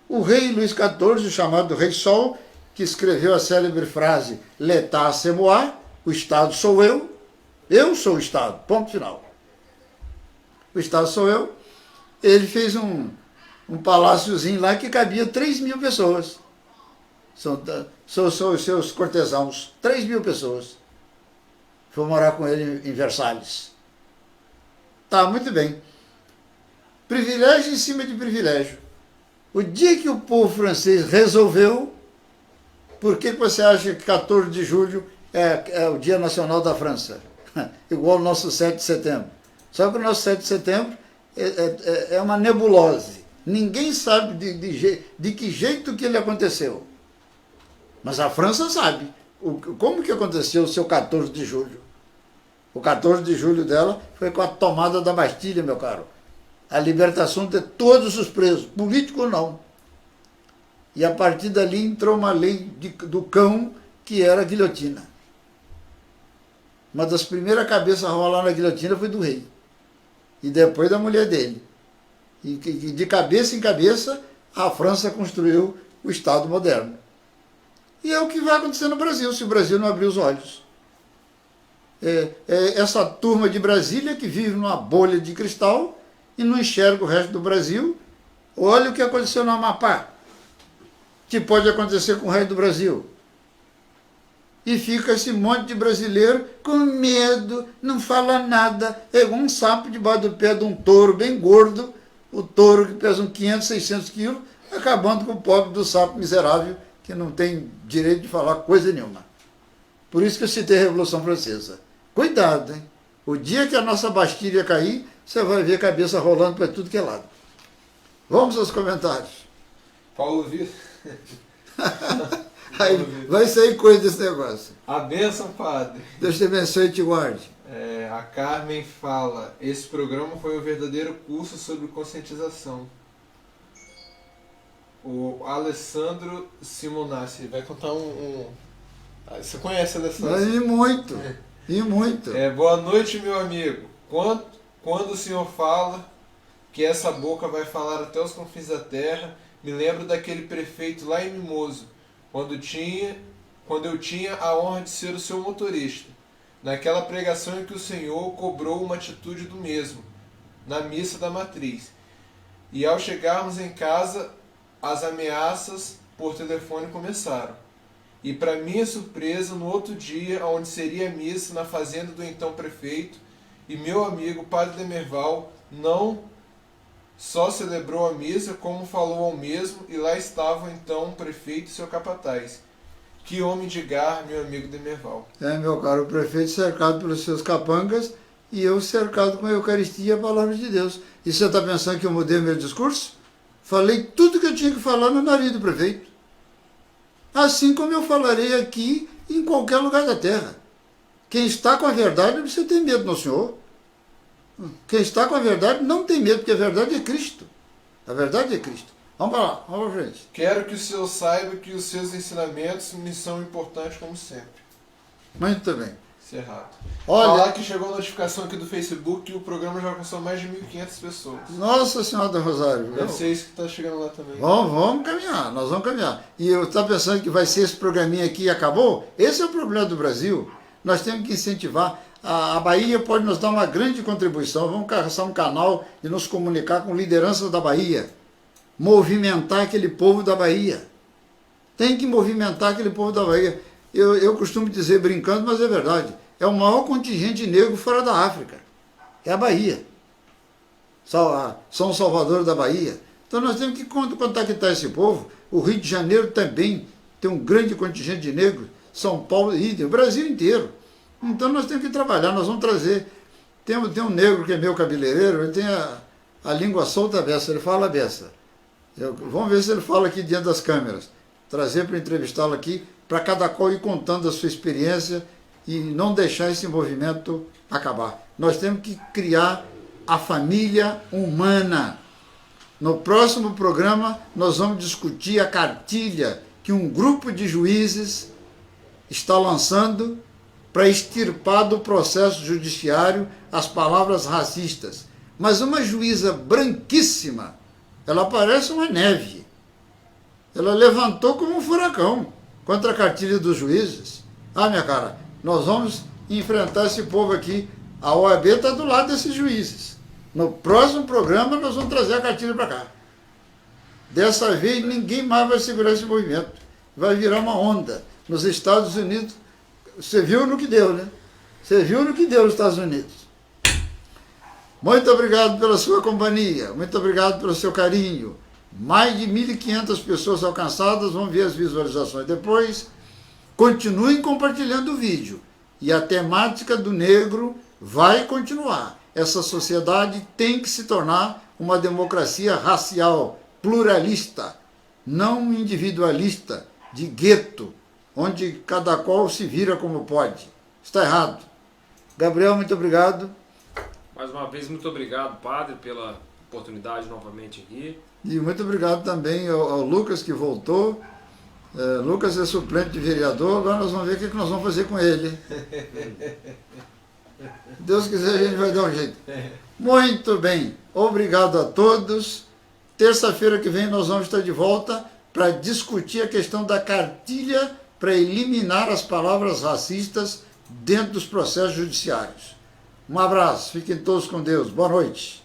O rei Luís XIV, o chamado Rei Sol, que escreveu a célebre frase L'État c'est moi, o Estado sou eu sou o Estado, ponto final. O Estado sou eu. Ele fez um paláciozinho lá que cabia 3 mil pessoas. São os seus cortesãos, 3 mil pessoas. Foi morar com ele em Versalhes. Tá, muito bem. Privilégio em cima de privilégio. O dia que o povo francês resolveu, por que você acha que 14 de julho é o Dia Nacional da França? Igual o nosso 7 de setembro. Só que o nosso 7 de setembro é uma nebulose. Ninguém sabe de que jeito que ele aconteceu. Mas a França sabe. Como que aconteceu o seu 14 de julho? O 14 de julho dela foi com a tomada da Bastilha, meu caro. A libertação de todos os presos, político ou não. E a partir dali entrou uma lei do cão, que era a guilhotina. Uma das primeiras cabeças a rolar na guilhotina foi do rei. E depois da mulher dele. E de cabeça em cabeça, a França construiu o Estado moderno. E é o que vai acontecer no Brasil, se o Brasil não abrir os olhos. Essa turma de Brasília que vive numa bolha de cristal e não enxerga o resto do Brasil. Olha o que aconteceu no Amapá, que pode acontecer com o resto do Brasil. E fica esse monte de brasileiro com medo, não fala nada, é igual um sapo debaixo do pé de um touro bem gordo, o touro que pesa uns 500, 600 quilos, acabando com o pobre do sapo miserável, que não tem direito de falar coisa nenhuma. Por isso que eu citei a Revolução Francesa. Cuidado, hein? O dia que a nossa Bastilha cair, você vai ver a cabeça rolando para tudo que é lado. Vamos aos comentários. Paulo Vitor. Aí vai sair coisa desse negócio. A bênção, padre. Deus te abençoe e te guarde. A Carmen fala, esse programa foi um verdadeiro curso sobre conscientização. O Alessandro Simonassi vai contar Você conhece o Alessandro? E muito. Boa noite, meu amigo. Quando o senhor fala que essa boca vai falar até os confins da terra, me lembro daquele prefeito lá em Mimoso, quando eu tinha a honra de ser o seu motorista, naquela pregação em que o Senhor cobrou uma atitude do mesmo, na missa da matriz. E ao chegarmos em casa, as ameaças por telefone começaram. E para minha surpresa, no outro dia, onde seria a missa na fazenda do então prefeito, e meu amigo Padre Demerval não só celebrou a missa, como falou ao mesmo, e lá estavam então o prefeito e seu capataz. Que homem de garra, meu amigo Demerval. Meu caro prefeito, cercado pelos seus capangas e eu cercado com a Eucaristia e a Palavra de Deus. E você está pensando que eu mudei meu discurso? Falei tudo que eu tinha que falar no nariz do prefeito. Assim como eu falarei aqui em qualquer lugar da terra. Quem está com a verdade não precisa ter medo, não, senhor. Quem está com a verdade não tem medo, porque a verdade é Cristo. A verdade é Cristo. Vamos para lá, vamos para frente. Quero que o senhor saiba que os seus ensinamentos me são importantes como sempre. Muito bem. Encerrado. Olha, Falar que chegou a notificação aqui do Facebook que o programa já alcançou mais de 1.500 pessoas. Nossa Senhora do Rosário. Deve ser isso que está chegando lá também. Vamos caminhar, nós vamos caminhar. E eu estou pensando que vai ser esse programinha aqui e acabou? Esse é o problema do Brasil. Nós temos que incentivar. A Bahia pode nos dar uma grande contribuição. Vamos caçar um canal de nos comunicar com lideranças da Bahia. Movimentar aquele povo da Bahia. Tem que movimentar aquele povo da Bahia. Eu costumo dizer brincando, mas é verdade. É o maior contingente negro fora da África. É a Bahia. São Salvador da Bahia. Então nós temos que contactar esse povo. O Rio de Janeiro também tem um grande contingente de negros. São Paulo e o Brasil inteiro. Então nós temos que trabalhar, nós vamos trazer. Tem um negro que é meu cabeleireiro, ele tem a língua solta a beça, ele fala a beça. Vamos ver se ele fala aqui diante das câmeras. Trazer para entrevistá-lo aqui, para cada qual ir contando a sua experiência e não deixar esse movimento acabar. Nós temos que criar a família humana. No próximo programa, nós vamos discutir a cartilha que um grupo de juízes está lançando para extirpar do processo judiciário as palavras racistas. Mas uma juíza branquíssima, ela parece uma neve. Ela levantou como um furacão contra a cartilha dos juízes. Minha cara, nós vamos enfrentar esse povo aqui. A OAB está do lado desses juízes. No próximo programa nós vamos trazer a cartilha para cá. Dessa vez ninguém mais vai segurar esse movimento. Vai virar uma onda. Nos Estados Unidos, você viu no que deu, né? Você viu no que deu nos Estados Unidos. Muito obrigado pela sua companhia, muito obrigado pelo seu carinho. Mais de 1.500 pessoas alcançadas, vão ver as visualizações depois. Continuem compartilhando o vídeo. E a temática do negro vai continuar. Essa sociedade tem que se tornar uma democracia racial, pluralista, não individualista, de gueto, onde cada qual se vira como pode. Está errado. Gabriel, muito obrigado. Mais uma vez, muito obrigado, padre, pela oportunidade novamente aqui. E muito obrigado também ao Lucas, que voltou. Lucas é suplente de vereador, agora nós vamos ver o que nós vamos fazer com ele. Se Deus quiser, a gente vai dar um jeito. Muito bem, obrigado a todos. Terça-feira que vem nós vamos estar de volta para discutir a questão da cartilha para eliminar as palavras racistas dentro dos processos judiciários. Um abraço, fiquem todos com Deus, boa noite.